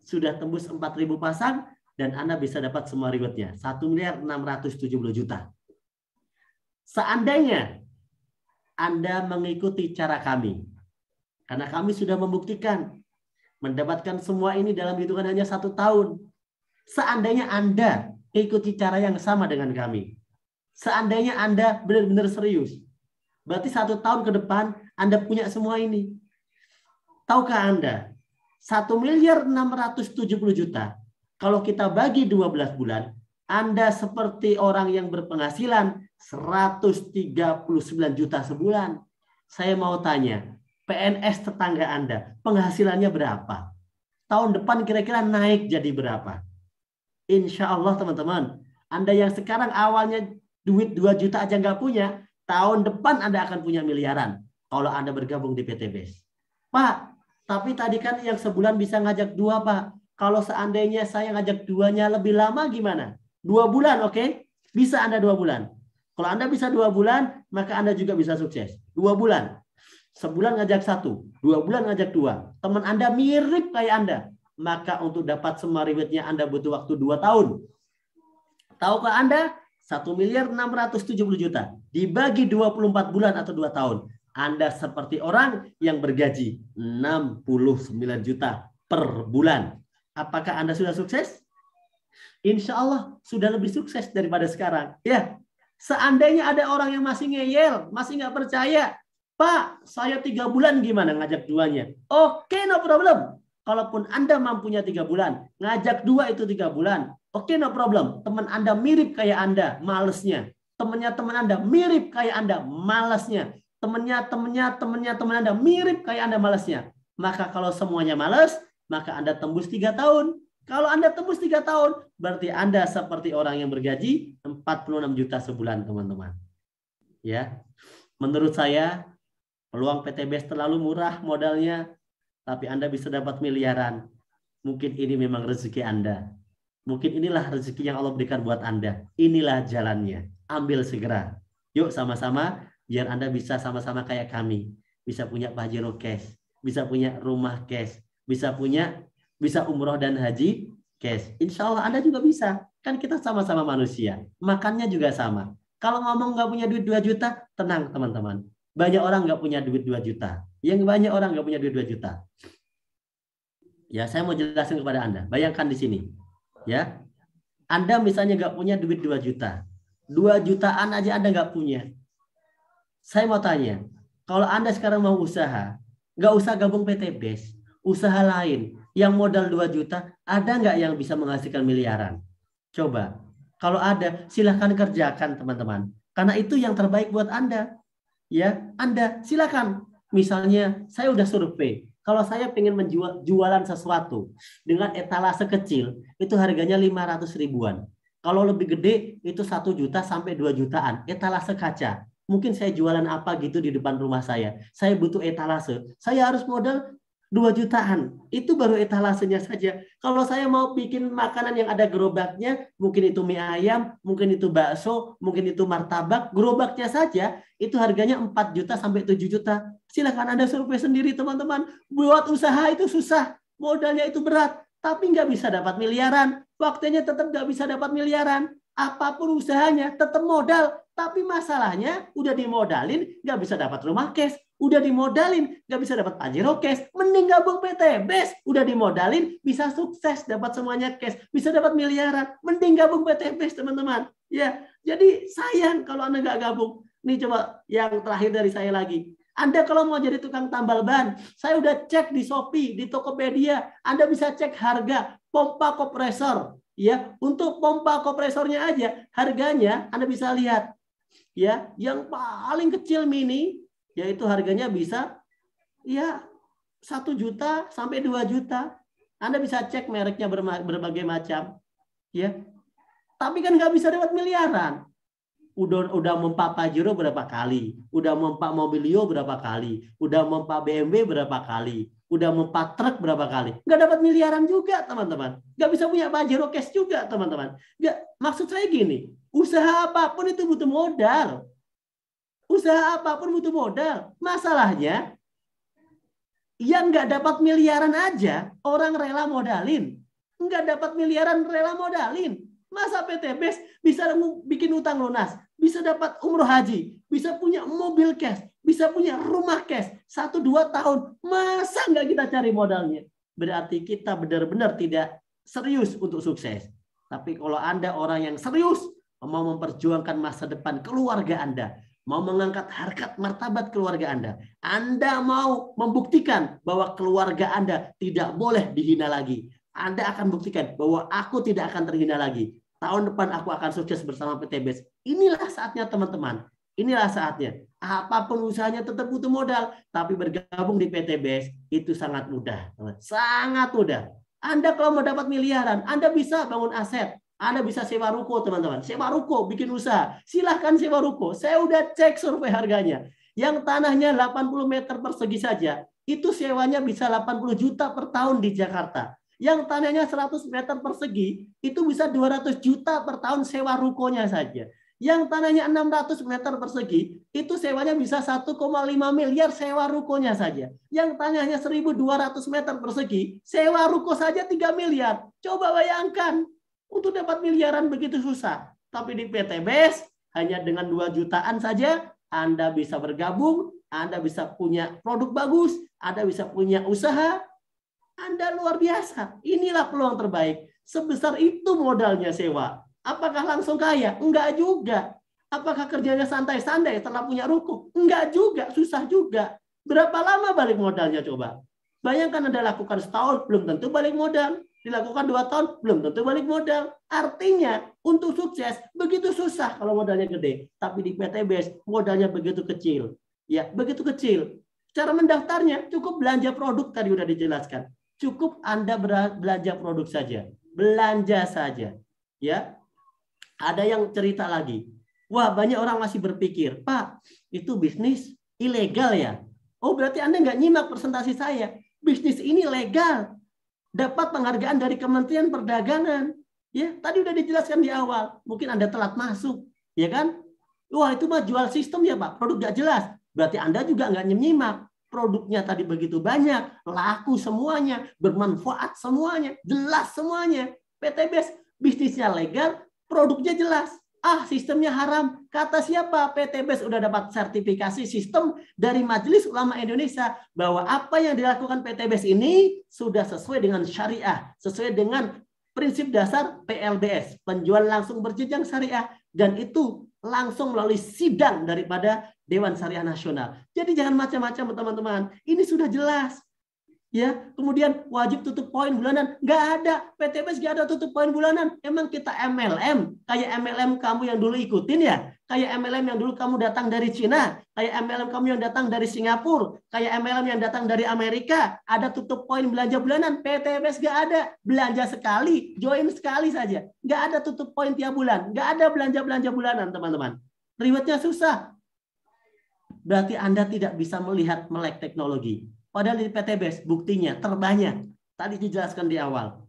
sudah tembus 4.000 pasang dan Anda bisa dapat semua rewardnya. 1.670.000.000. Seandainya Anda mengikuti cara kami, karena kami sudah membuktikan mendapatkan semua ini dalam hitungan hanya 1 tahun. Seandainya Anda ikuti cara yang sama dengan kami, seandainya Anda benar-benar serius, berarti 1 tahun ke depan Anda punya semua ini. Tahukah Anda, 1.670.000.000, kalau kita bagi 12 bulan, Anda seperti orang yang berpenghasilan 139 juta sebulan. Saya mau tanya, PNS tetangga Anda, penghasilannya berapa? Tahun depan kira-kira naik jadi berapa? Insya Allah teman-teman, Anda yang sekarang awalnya duit 2 juta aja nggak punya, tahun depan Anda akan punya miliaran kalau Anda bergabung di PTBest. Pak, tapi tadi kan yang sebulan bisa ngajak 2, Pak. Kalau seandainya saya ngajak 2-nya lebih lama gimana? 2 bulan, oke? Bisa Anda 2 bulan. Kalau Anda bisa 2 bulan, maka Anda juga bisa sukses. 2 bulan. Sebulan ngajak 1, 2 bulan ngajak 2. Teman Anda mirip kayak Anda. Maka untuk dapat semua rewardnya Anda butuh waktu 2 tahun. Tahukah Anda? 1.670.000.000 dibagi 24 bulan atau 2 tahun. Anda seperti orang yang bergaji 69 juta per bulan. Apakah Anda sudah sukses? Insya Allah sudah lebih sukses daripada sekarang. Ya, seandainya ada orang yang masih ngeyel, masih nggak percaya, Pak, saya 3 bulan gimana ngajak 2-nya? Oke, no problem. Kalaupun Anda mampunya 3 bulan, ngajak 2 itu 3 bulan. Oke, no problem. Teman Anda mirip kayak Anda, malesnya. Teman Anda mirip kayak Anda, malasnya. Teman Anda mirip kayak Anda, malasnya. Maka kalau semuanya malas, maka Anda tembus 3 tahun. Kalau Anda tembus 3 tahun, berarti Anda seperti orang yang bergaji 46 juta sebulan, teman-teman. Ya, menurut saya peluang PTBest terlalu murah modalnya, tapi Anda bisa dapat miliaran. Mungkin ini memang rezeki Anda. Mungkin inilah rezeki yang Allah berikan buat Anda. Inilah jalannya. Ambil segera. Yuk sama-sama, biar Anda bisa sama-sama kayak kami. Bisa punya Pajero cash. Bisa punya rumah cash. Bisa umroh dan haji cash. Insya Allah Anda juga bisa. Kan kita sama-sama manusia. Makannya juga sama. Kalau ngomong nggak punya duit 2 juta, tenang teman-teman. Banyak orang nggak punya duit 2 juta. Yang banyak orang nggak punya duit 2 juta. Ya, saya mau jelasin kepada Anda. Bayangkan di sini. Ya, Anda misalnya nggak punya duit 2 juta. 2 jutaan aja Anda nggak punya. Saya mau tanya, kalau Anda sekarang mau usaha, nggak usah gabung PTBest. Usaha lain yang modal 2 juta, ada nggak yang bisa menghasilkan miliaran? Coba. Kalau ada, silahkan kerjakan teman-teman. Karena itu yang terbaik buat Anda. Ya, Anda silakan. Misalnya saya udah survei, kalau saya pengen jualan sesuatu dengan etalase kecil, itu harganya 500 ribuan. Kalau lebih gede itu 1 juta sampai 2 jutaan. Etalase kaca. Mungkin saya jualan apa gitu di depan rumah saya. Saya butuh etalase. Saya harus modal 2 jutaan. Itu baru etalasenya saja. Kalau saya mau bikin makanan yang ada gerobaknya, mungkin itu mie ayam, mungkin itu bakso, mungkin itu martabak, gerobaknya saja, itu harganya 4 juta sampai 7 juta. Silakan Anda survei sendiri teman-teman. Buat usaha itu susah, modalnya itu berat, tapi nggak bisa dapat miliaran. Waktunya tetap nggak bisa dapat miliaran. Apapun usahanya tetap modal, tapi masalahnya udah dimodalin nggak bisa dapat rumah cash. Udah dimodalin, nggak bisa dapat Pajero cash, mending gabung PTBest. Udah dimodalin, bisa sukses, dapat semuanya cash, bisa dapat miliaran, mending gabung PTBest teman-teman. Ya, jadi sayang kalau Anda nggak gabung. Nih coba yang terakhir dari saya lagi. Anda kalau mau jadi tukang tambal ban, saya udah cek di Shopee, di Tokopedia, Anda bisa cek harga pompa kompresor. Ya, untuk pompa kompresornya aja, harganya Anda bisa lihat. Ya, yang paling kecil mini, yaitu harganya bisa ya 1 juta sampai 2 juta. Anda bisa cek mereknya berbagai macam. Ya. Tapi kan nggak bisa dapat miliaran. Udah mempa Pajero berapa kali, udah mempa Mobilio berapa kali, udah mempa BMW berapa kali, udah mempa truk berapa kali. Nggak dapat miliaran juga, teman-teman. Nggak bisa punya Pajero cash juga, teman-teman. Nggak, maksud saya gini, usaha apapun itu butuh modal. Usaha apapun butuh modal. Masalahnya, yang nggak dapat miliaran aja, orang rela modalin. Nggak dapat miliaran, rela modalin. Masa PTBes bisa bikin utang lunas, bisa dapat umroh haji, bisa punya mobil cash, bisa punya rumah cash 1-2 tahun. Masa nggak kita cari modalnya? Berarti kita benar-benar tidak serius untuk sukses. Tapi kalau Anda orang yang serius, mau memperjuangkan masa depan keluarga Anda, mau mengangkat harkat martabat keluarga Anda mau membuktikan bahwa keluarga Anda tidak boleh dihina lagi. Anda akan buktikan bahwa aku tidak akan terhina lagi. Tahun depan aku akan sukses bersama PTBes. Inilah saatnya, teman-teman. Inilah saatnya. Apapun usahanya tetap butuh modal. Tapi bergabung di PTBes itu sangat mudah. Sangat mudah. Anda kalau mau dapat miliaran, Anda bisa bangun aset. Anda bisa sewa ruko, teman-teman. Sewa ruko, bikin usaha. Silahkan sewa ruko. Saya udah cek survei harganya. Yang tanahnya 80 meter persegi saja, itu sewanya bisa 80 juta per tahun di Jakarta. Yang tanahnya 100 meter persegi, itu bisa 200 juta per tahun sewa rukonya saja. Yang tanahnya 600 meter persegi, itu sewanya bisa 1,5 miliar sewa rukonya saja. Yang tanahnya 1.200 meter persegi, sewa ruko saja 3 miliar. Coba bayangkan, untuk dapat miliaran begitu susah. Tapi di PTBes, hanya dengan 2 jutaan saja, Anda bisa bergabung, Anda bisa punya produk bagus, Anda bisa punya usaha, Anda luar biasa. Inilah peluang terbaik. Sebesar itu modalnya sewa. Apakah langsung kaya? Enggak juga. Apakah kerjanya santai-santai setelah punya ruko? Enggak juga, susah juga. Berapa lama balik modalnya coba? Bayangkan Anda lakukan setahun, belum tentu balik modal. Dilakukan 2 tahun, belum tentu balik modal. Artinya, untuk sukses, begitu susah kalau modalnya gede. Tapi di PTBes, modalnya begitu kecil. Ya, begitu kecil. Cara mendaftarnya, cukup belanja produk, tadi udah dijelaskan. Cukup Anda belanja produk saja. Belanja saja. Ya. Ada yang cerita lagi. Wah, banyak orang masih berpikir, Pak, itu bisnis ilegal ya? Oh, berarti Anda nggak nyimak presentasi saya. Bisnis ini legal. Dapat penghargaan dari Kementerian Perdagangan. Ya, tadi udah dijelaskan di awal. Mungkin Anda telat masuk. Ya kan? Wah, itu mah jual sistem ya, Pak. Produk nggak jelas. Berarti Anda juga nggak nyimak. Produknya tadi begitu banyak, laku semuanya, bermanfaat semuanya, jelas semuanya. PTBes bisnisnya legal, produknya jelas. Ah, sistemnya haram. Kata siapa? PTBes udah dapat sertifikasi sistem dari Majelis Ulama Indonesia bahwa apa yang dilakukan PTBes ini sudah sesuai dengan syariah, sesuai dengan prinsip dasar PLBS, penjual langsung berjenjang syariah, dan itu langsung melalui sidang daripada Dewan Syariah Nasional. Jadi jangan macam-macam, teman-teman. Ini sudah jelas. Ya, kemudian wajib tutup poin bulanan. Nggak ada. PTBes nggak ada tutup poin bulanan. Emang kita MLM. Kayak MLM kamu yang dulu ikutin ya. Kayak MLM yang dulu kamu datang dari Cina. Kayak MLM kamu yang datang dari Singapura. Kayak MLM yang datang dari Amerika. Ada tutup poin belanja bulanan. PTBes nggak ada. Belanja sekali. Join sekali saja. Nggak ada tutup poin tiap bulan. Nggak ada belanja-belanja bulanan, teman-teman. Ribetnya susah. Berarti Anda tidak bisa melihat melek teknologi. Padahal di PTBes buktinya terbanyak. Tadi dijelaskan di awal.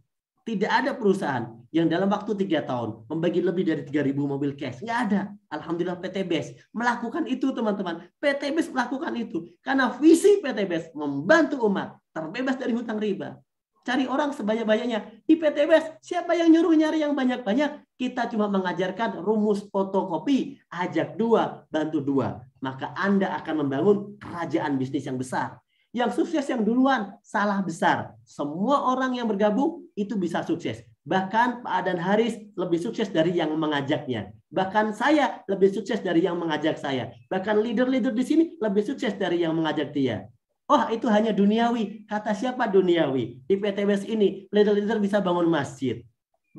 Tidak ada perusahaan yang dalam waktu 3 tahun membagi lebih dari 3.000 mobil cash. Nggak ada. Alhamdulillah PTBes melakukan itu, teman-teman. PTBes melakukan itu. Karena visi PTBes membantu umat terbebas dari hutang riba. Cari orang sebanyak-banyaknya. Di PTBes, siapa yang nyuruh nyari yang banyak-banyak? Kita cuma mengajarkan rumus fotokopi. Ajak 2, bantu 2. Maka Anda akan membangun kerajaan bisnis yang besar. Yang sukses yang duluan, salah besar. Semua orang yang bergabung itu bisa sukses. Bahkan Pak Adan Haris lebih sukses dari yang mengajaknya. Bahkan saya lebih sukses dari yang mengajak saya. Bahkan leader-leader di sini lebih sukses dari yang mengajak dia. Oh, itu hanya duniawi. Kata siapa duniawi? Di PTBes ini, leader-leader bisa bangun masjid.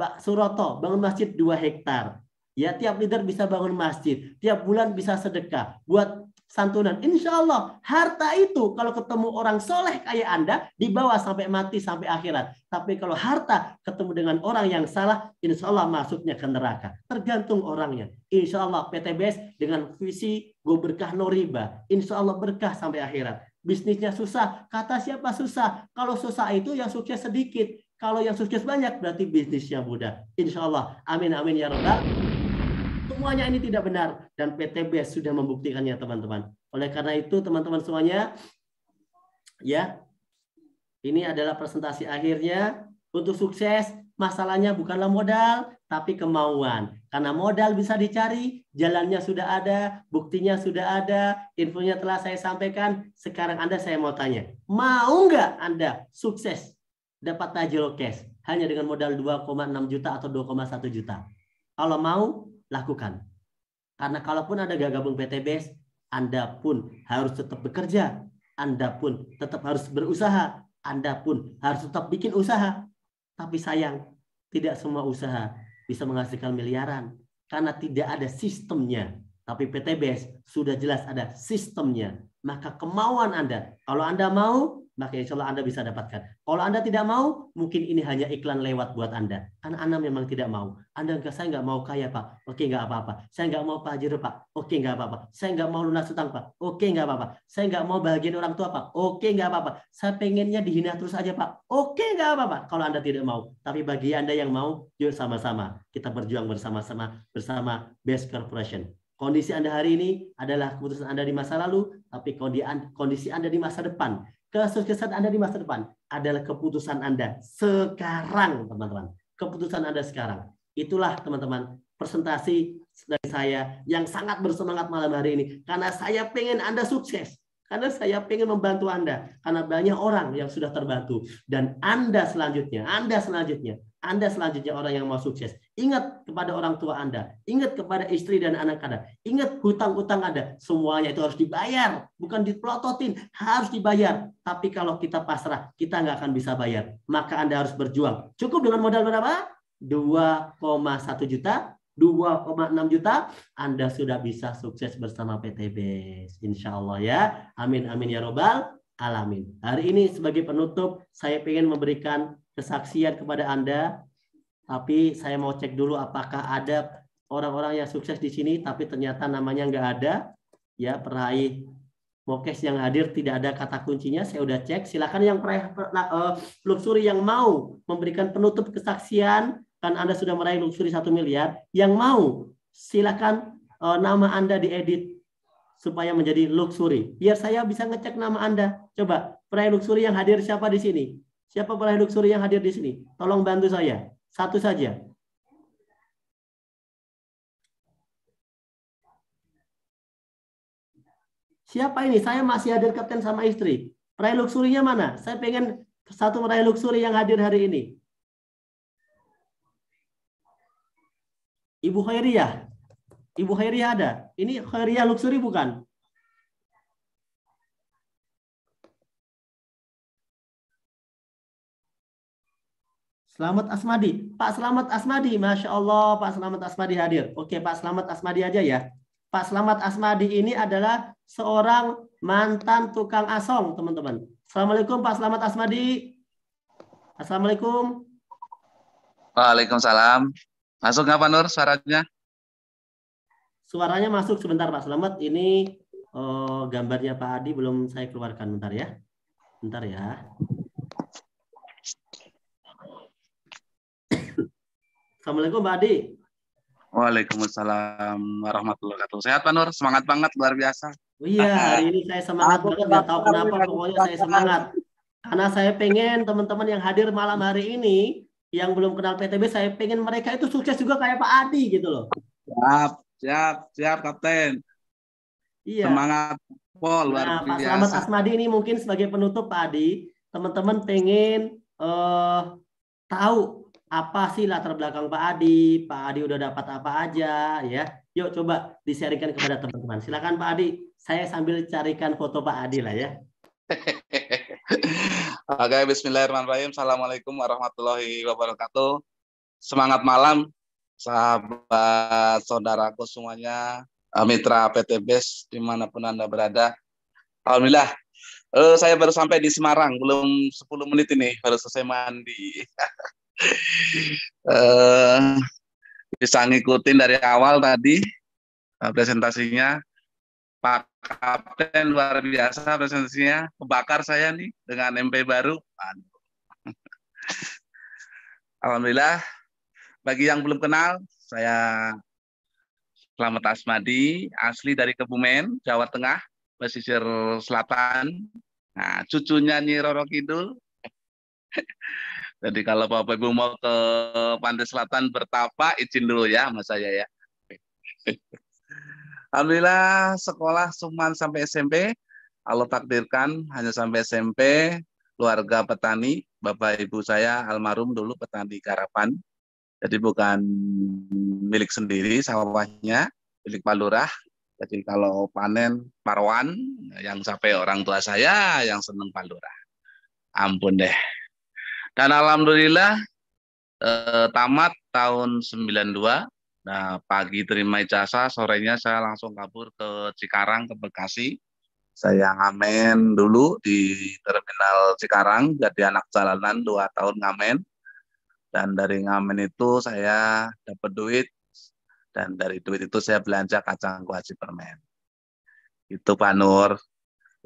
Mbak Suroto, bangun masjid 2 hektar. Ya, tiap leader bisa bangun masjid. Tiap bulan bisa sedekah. Buat santunan. Insya Allah harta itu kalau ketemu orang soleh kayak Anda dibawa sampai mati sampai akhirat. Tapi kalau harta ketemu dengan orang yang salah, insya Allah masuknya ke neraka. Tergantung orangnya. Insya Allah PTBS dengan visi go berkah no riba. Insya Allah berkah sampai akhirat. Bisnisnya susah, kata siapa susah? Kalau susah itu yang sukses sedikit. Kalau yang sukses banyak berarti bisnisnya mudah. Insya Allah. Amin amin ya Rabbal. Semuanya ini tidak benar dan PTBS sudah membuktikannya teman-teman. Oleh karena itu teman-teman semuanya, ya, ini adalah presentasi akhirnya. Untuk sukses masalahnya bukanlah modal tapi kemauan. Karena modal bisa dicari, jalannya sudah ada, buktinya sudah ada, infonya telah saya sampaikan. Sekarang saya mau tanya, mau nggak Anda sukses dapat tajil cash hanya dengan modal 2,6 juta atau 2,1 juta? Kalau mau, lakukan. Karena kalaupun Anda gak gabung PTBS, Anda pun harus tetap bekerja. Anda pun tetap harus berusaha. Anda pun harus tetap bikin usaha. Tapi sayang, tidak semua usaha bisa menghasilkan miliaran. Karena tidak ada sistemnya. Tapi PTBS sudah jelas ada sistemnya. Maka kemauan Anda, kalau Anda mau, maka insya Allah Anda bisa dapatkan. Kalau Anda tidak mau, mungkin ini hanya iklan lewat buat Anda. Karena Anda memang tidak mau. Saya nggak mau kaya Pak. Oke, nggak apa-apa. Saya nggak mau pajero Pak. Oke, nggak apa-apa. Saya nggak mau lunas utang Pak. Oke, nggak apa-apa. Saya nggak mau bahagian orang tua Pak. Oke, nggak apa-apa. Saya pengennya dihina terus aja Pak. Oke, nggak apa-apa. Kalau Anda tidak mau. Tapi bagi Anda yang mau, yuk sama-sama. Kita berjuang bersama-sama bersama Best Corporation. Kondisi Anda hari ini adalah keputusan Anda di masa lalu, tapi kondisi Anda di masa depan. Kesuksesan Anda di masa depan adalah keputusan Anda sekarang, teman-teman. Keputusan Anda sekarang. Itulah, teman-teman, presentasi dari saya yang sangat bersemangat malam hari ini. Karena saya pengen Anda sukses. Karena saya pengen membantu Anda. Karena banyak orang yang sudah terbantu. Dan Anda selanjutnya orang yang mau sukses. Ingat kepada orang tua Anda. Ingat kepada istri dan anak Anda. Ingat hutang-hutang Anda. Semuanya itu harus dibayar. Bukan dipelototin. Harus dibayar. Tapi kalau kita pasrah, kita nggak akan bisa bayar. Maka Anda harus berjuang. Cukup dengan modal berapa? 2,1 juta. 2,6 juta. Anda sudah bisa sukses bersama PTBS. Insya Allah ya. Amin, amin ya robbal alamin. Hari ini sebagai penutup, saya ingin memberikan kesaksian kepada Anda, tapi saya mau cek dulu apakah ada orang-orang yang sukses di sini, tapi ternyata namanya nggak ada. Ya, peraih Mokes yang hadir tidak ada kata kuncinya, saya udah cek. Silakan yang luxury yang mau memberikan penutup kesaksian, kan Anda sudah meraih luxury 1 miliar, yang mau silakan nama Anda diedit supaya menjadi luxury. Biar saya bisa ngecek nama Anda. Coba, peraih luxury yang hadir siapa di sini? Siapa peraih luxury yang hadir di sini? Tolong bantu saya. Satu saja. Siapa ini? Saya masih hadir kapten sama istri. Peraih luxury-nya mana? Saya pengen satu peraih luxury yang hadir hari ini. Ibu Khairiyah. Ibu Khairiyah ada. Ini Khairiyah luxury bukan? Selamat Asmadi. Pak Selamat Asmadi. Masya Allah Pak Selamat Asmadi hadir. Oke Pak Selamat Asmadi aja ya. Pak Selamat Asmadi ini adalah seorang mantan tukang asong, teman-teman. Assalamualaikum Pak Selamat Asmadi. Assalamualaikum. Waalaikumsalam. Masuk nggak Pak Nur suaranya? Suaranya masuk sebentar Pak Selamat. Ini gambarnya Pak Adi belum saya keluarkan. Bentar ya. Bentar ya. Assalamualaikum Pak Adi. Waalaikumsalam warahmatullahi wabarakatuh. Sehat Pak Nur? Semangat banget, luar biasa. Oh iya, hari ini saya semangat banget. Nggak tahu kenapa, pokoknya saya semangat. Karena saya pengen teman-teman yang hadir malam hari ini, yang belum kenal PTB, saya pengen mereka itu sukses juga kayak Pak Adi gitu loh. Siap Kapten. Iya. Semangat Pol, luar biasa. Pak Selamat Asmadi ini mungkin sebagai penutup Pak Adi, teman-teman pengen tahu apa sih latar belakang Pak Adi udah dapat apa aja ya. Yuk coba di-sharingkan kepada teman-teman. Silakan Pak Adi, saya sambil carikan foto Pak Adi lah ya. Oke, bismillahirrahmanirrahim. Assalamualaikum warahmatullahi wabarakatuh. Semangat malam sahabat saudaraku semuanya. mitra PT BES dimanapun Anda berada. Alhamdulillah, saya baru sampai di Semarang, belum 10 menit ini, baru selesai mandi. Bisa ngikutin dari awal tadi presentasinya. Pak Kapten luar biasa presentasinya, kebakar saya nih dengan MP baru. Alhamdulillah, bagi yang belum kenal, saya Slamet Asmadi, asli dari Kebumen, Jawa Tengah, pesisir selatan. Nah, cucunya Nyi Roro Kidul. Jadi kalau Bapak Ibu mau ke Pantai Selatan bertapa, izin dulu ya sama saya ya. Alhamdulillah sekolah cuma sampai SMP. Allah takdirkan hanya sampai SMP. Keluarga petani, Bapak Ibu saya almarhum dulu petani garapan. Jadi bukan milik sendiri sawahnya, milik Pak Lurah. Jadi kalau panen parwan, yang sampai orang tua saya yang seneng Pak Lurah. Ampun deh. Dan alhamdulillah tamat tahun 92. Nah, pagi terima ijazah, sorenya saya langsung kabur ke Cikarang, ke Bekasi. Saya ngamen dulu di terminal Cikarang, jadi anak jalanan 2 tahun ngamen. Dan dari ngamen itu saya dapat duit, dan dari duit itu saya belanja kacang kuaci permen. Itu Pak Nur,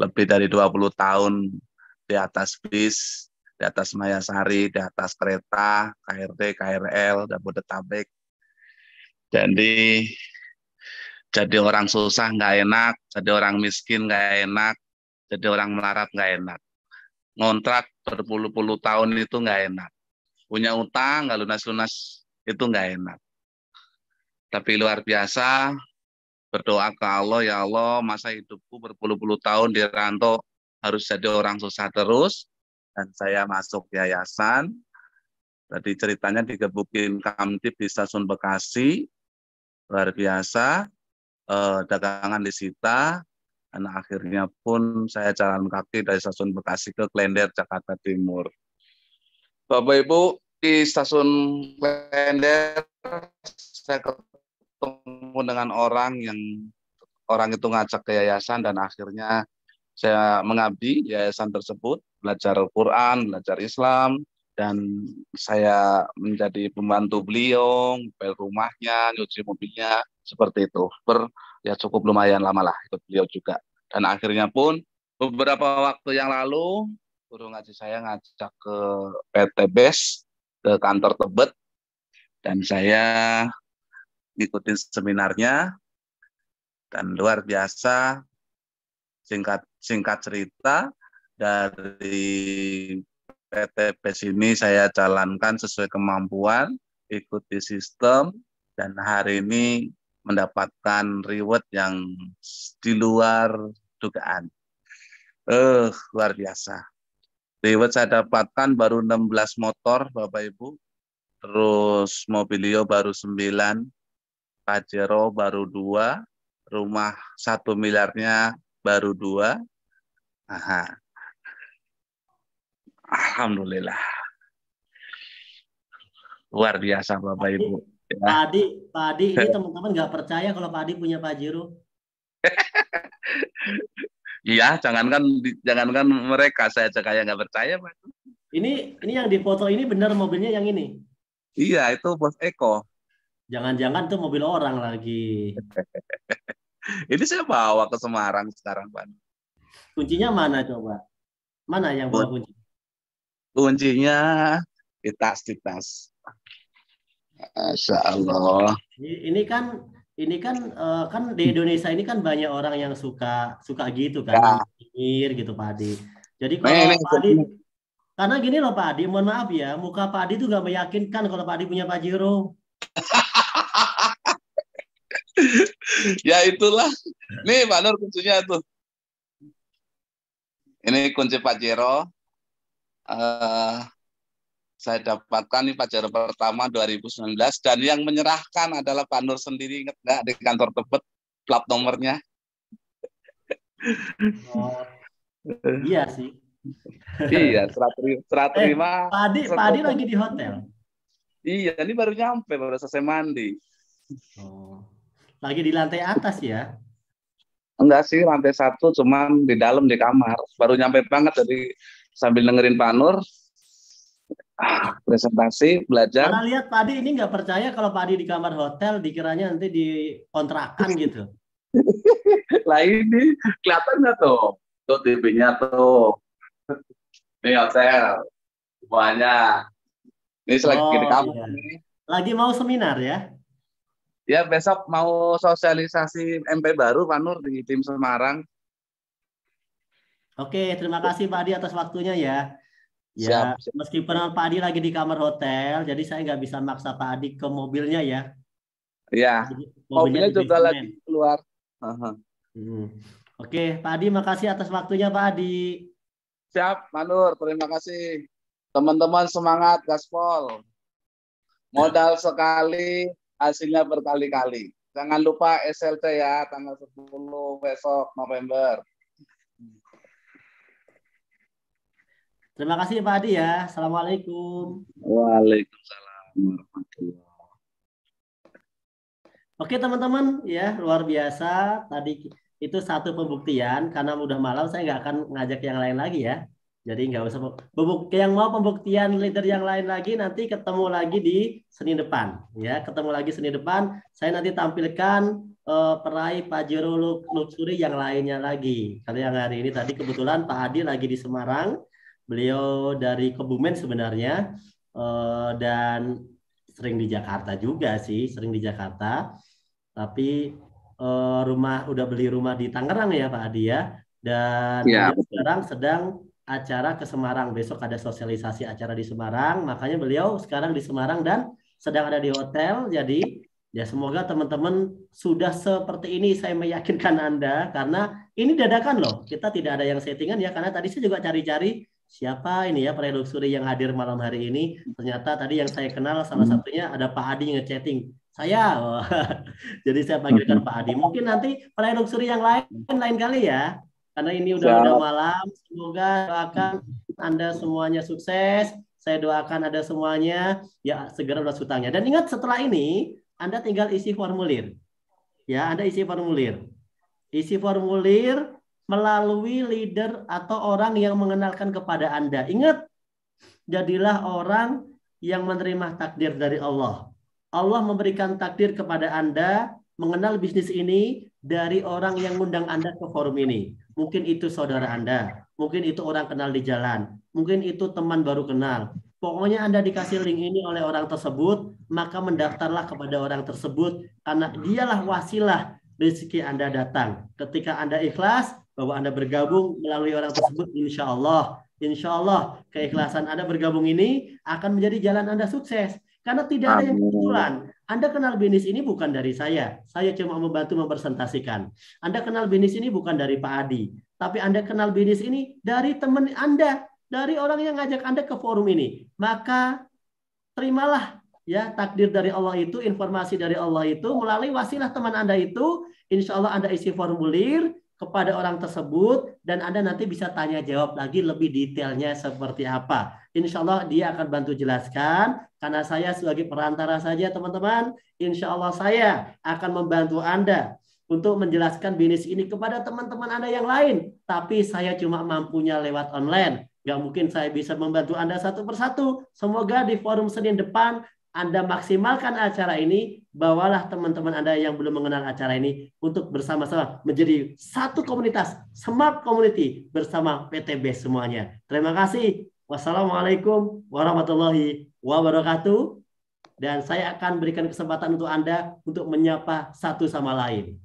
lebih dari 20 tahun di atas bis, di atas Mayasari, di atas kereta, KRD, KRL, Jabodetabek. Jadi orang susah nggak enak, jadi orang miskin nggak enak, jadi orang melarat nggak enak. Ngontrak berpuluh-puluh tahun itu nggak enak. Punya utang nggak lunas-lunas itu nggak enak. Tapi luar biasa, berdoa ke Allah, ya Allah, masa hidupku berpuluh-puluh tahun di rantau harus jadi orang susah terus. Dan saya masuk yayasan. Tadi ceritanya digebukin Kamtib di stasiun Bekasi. Luar biasa, dagangan disita, dan akhirnya pun saya jalan kaki dari stasiun Bekasi ke Klender, Jakarta Timur. Bapak Ibu, di stasiun Klender saya ketemu dengan orang itu ngajak ke yayasan, dan akhirnya saya mengabdi di yayasan tersebut, belajar Al-Quran, belajar Islam, dan saya menjadi pembantu beliau, ngepel rumahnya, nyuci mobilnya, seperti itu. Ya cukup lumayan lama lah ikut beliau juga. Dan akhirnya pun beberapa waktu yang lalu, guru ngaji saya ngajak ke PT BES, ke kantor Tebet, dan saya ngikutin seminarnya, dan luar biasa, singkat cerita, dari PT BES ini saya jalankan sesuai kemampuan, ikuti sistem, dan hari ini mendapatkan reward yang di luar dugaan. Luar biasa. Reward saya dapatkan baru 16 motor, Bapak Ibu. Terus mobilio baru 9, Pajero baru 2, rumah 1 miliarnya baru 2. Aha. Alhamdulillah. Luar biasa Bapak Ibu. Pak Adi ini teman-teman nggak percaya kalau Pak Adi punya Pajero. Iya, jangankan mereka, saya aja kayak nggak percaya Pak. Ini yang dipoto ini benar mobilnya yang ini? Iya, itu Bos Eko. Jangan-jangan tuh mobil orang lagi. Ini saya bawa ke Semarang sekarang Pak. Kuncinya mana coba? Mana yang bawa kunci? Kuncinya di tas. Masya Allah. Ini kan kan di Indonesia ini kan banyak orang yang suka gitu kan, nyinyir gitu Pak Adi. Jadi kalau Pak Adi, karena gini loh Pak Adi, mohon maaf ya, muka Pak Adi itu nggak meyakinkan kalau Pak Adi punya Pajero. Ya itulah. Nih Pak Nur kuncinya tuh. Ini kunci Pajero. Saya dapatkan nih Pajero pertama 2019, dan yang menyerahkan adalah Pak Nur sendiri, ingat nggak, di kantor Tebet, plat nomornya. Oh, iya sih. Iya, serat terima. Pak Adi lagi di hotel. Iya, ini baru nyampe, baru selesai mandi. Oh. lagi di lantai atas ya? Enggak sih, lantai 1, cuman di dalam di kamar. Baru nyampe banget, jadi sambil dengerin Pak Nur, presentasi, belajar. Malah lihat Pak Adi ini nggak percaya kalau Pak Adi di kamar hotel, dikiranya nanti di kontrakan gitu. Lah ini kelihatan nggak tuh? Tuh TV-nya tuh. Ini hotel. Semuanya. Ini lagi di kamar Iya. nih. Lagi mau seminar ya? Ya besok mau sosialisasi MP baru Pak Nur di tim Semarang. Oke, terima kasih Pak Adi atas waktunya ya. Ya, Siap. meskipun Pak Adi lagi di kamar hotel, jadi saya nggak bisa maksa Pak Adi ke mobilnya ya. Iya. Mobilnya Mobilnya di juga basement. lagi keluar. Aha. Oke, Pak Adi, makasih atas waktunya Pak Adi. Siap, Pak Nur. Terima kasih. Teman-teman semangat, gaspol. Modal sekali, hasilnya berkali-kali. Jangan lupa SLT ya, tanggal 10 besok November. Terima kasih Pak Adi ya. Assalamualaikum. Waalaikumsalam warahmatullahi. Oke teman-teman, ya luar biasa. Tadi itu satu pembuktian. Karena udah malam, saya nggak akan ngajak yang lain lagi ya. Jadi nggak usah yang mau pembuktian leader yang lain lagi nanti ketemu lagi di Senin depan. Ya, ketemu lagi Senin depan. Saya nanti tampilkan peraih Pajero Luxury yang lainnya lagi. Karena yang hari ini tadi kebetulan Pak Adi lagi di Semarang. Beliau dari Kebumen sebenarnya dan sering di Jakarta juga sih, sering di Jakarta. Tapi udah beli rumah di Tangerang ya Pak Adi ya. Dan Ya, beliau sekarang sedang acara ke Semarang. Besok ada sosialisasi acara di Semarang. Makanya beliau sekarang di Semarang dan sedang ada di hotel. Jadi ya semoga teman-teman sudah seperti ini, saya meyakinkan Anda. Karena ini dadakan loh. Kita tidak ada yang settingan ya. Karena tadi saya juga cari-cari siapa ini ya peraih luxury yang hadir malam hari ini. Ternyata tadi yang saya kenal salah satunya ada Pak Adi ngechatting. Saya. Jadi saya panggilkan Pak Adi. Mungkin nanti peraih luxury yang lain kali ya. Karena ini udah malam, semoga doakan Anda semuanya sukses. Saya doakan Anda semuanya ya segera lunas hutangnya. Dan ingat setelah ini Anda tinggal isi formulir. Ya, Anda isi formulir. Isi formulir melalui leader atau orang yang mengenalkan kepada Anda. Ingat, jadilah orang yang menerima takdir dari Allah. Allah memberikan takdir kepada Anda mengenal bisnis ini dari orang yang mengundang Anda ke forum ini. Mungkin itu saudara Anda, mungkin itu orang kenal di jalan, mungkin itu teman baru kenal. Pokoknya Anda dikasih link ini oleh orang tersebut, maka mendaftarlah kepada orang tersebut karena dialah wasilah rezeki Anda datang. Ketika Anda ikhlas bahwa Anda bergabung melalui orang tersebut, insya Allah keikhlasan Anda bergabung ini akan menjadi jalan Anda sukses. Karena tidak ada yang kebetulan. Anda kenal bisnis ini bukan dari saya cuma membantu mempresentasikan. Anda kenal bisnis ini bukan dari Pak Adi, tapi Anda kenal bisnis ini dari teman Anda, dari orang yang ngajak Anda ke forum ini. Maka terimalah ya takdir dari Allah itu, informasi dari Allah itu melalui wasilah teman Anda itu. Insya Allah Anda isi formulir kepada orang tersebut dan Anda nanti bisa tanya jawab lagi lebih detailnya seperti apa. Insya Allah dia akan bantu jelaskan karena saya sebagai perantara saja teman-teman. Insya Allah saya akan membantu Anda untuk menjelaskan bisnis ini kepada teman-teman Anda yang lain. Tapi saya cuma mampunya lewat online. Gak mungkin saya bisa membantu Anda satu persatu. Semoga di forum Senin depan Anda maksimalkan acara ini, bawalah teman-teman Anda yang belum mengenal acara ini untuk bersama-sama menjadi satu komunitas, smart community bersama PTB semuanya. Terima kasih. Wassalamualaikum warahmatullahi wabarakatuh. Dan saya akan berikan kesempatan untuk Anda untuk menyapa satu sama lain.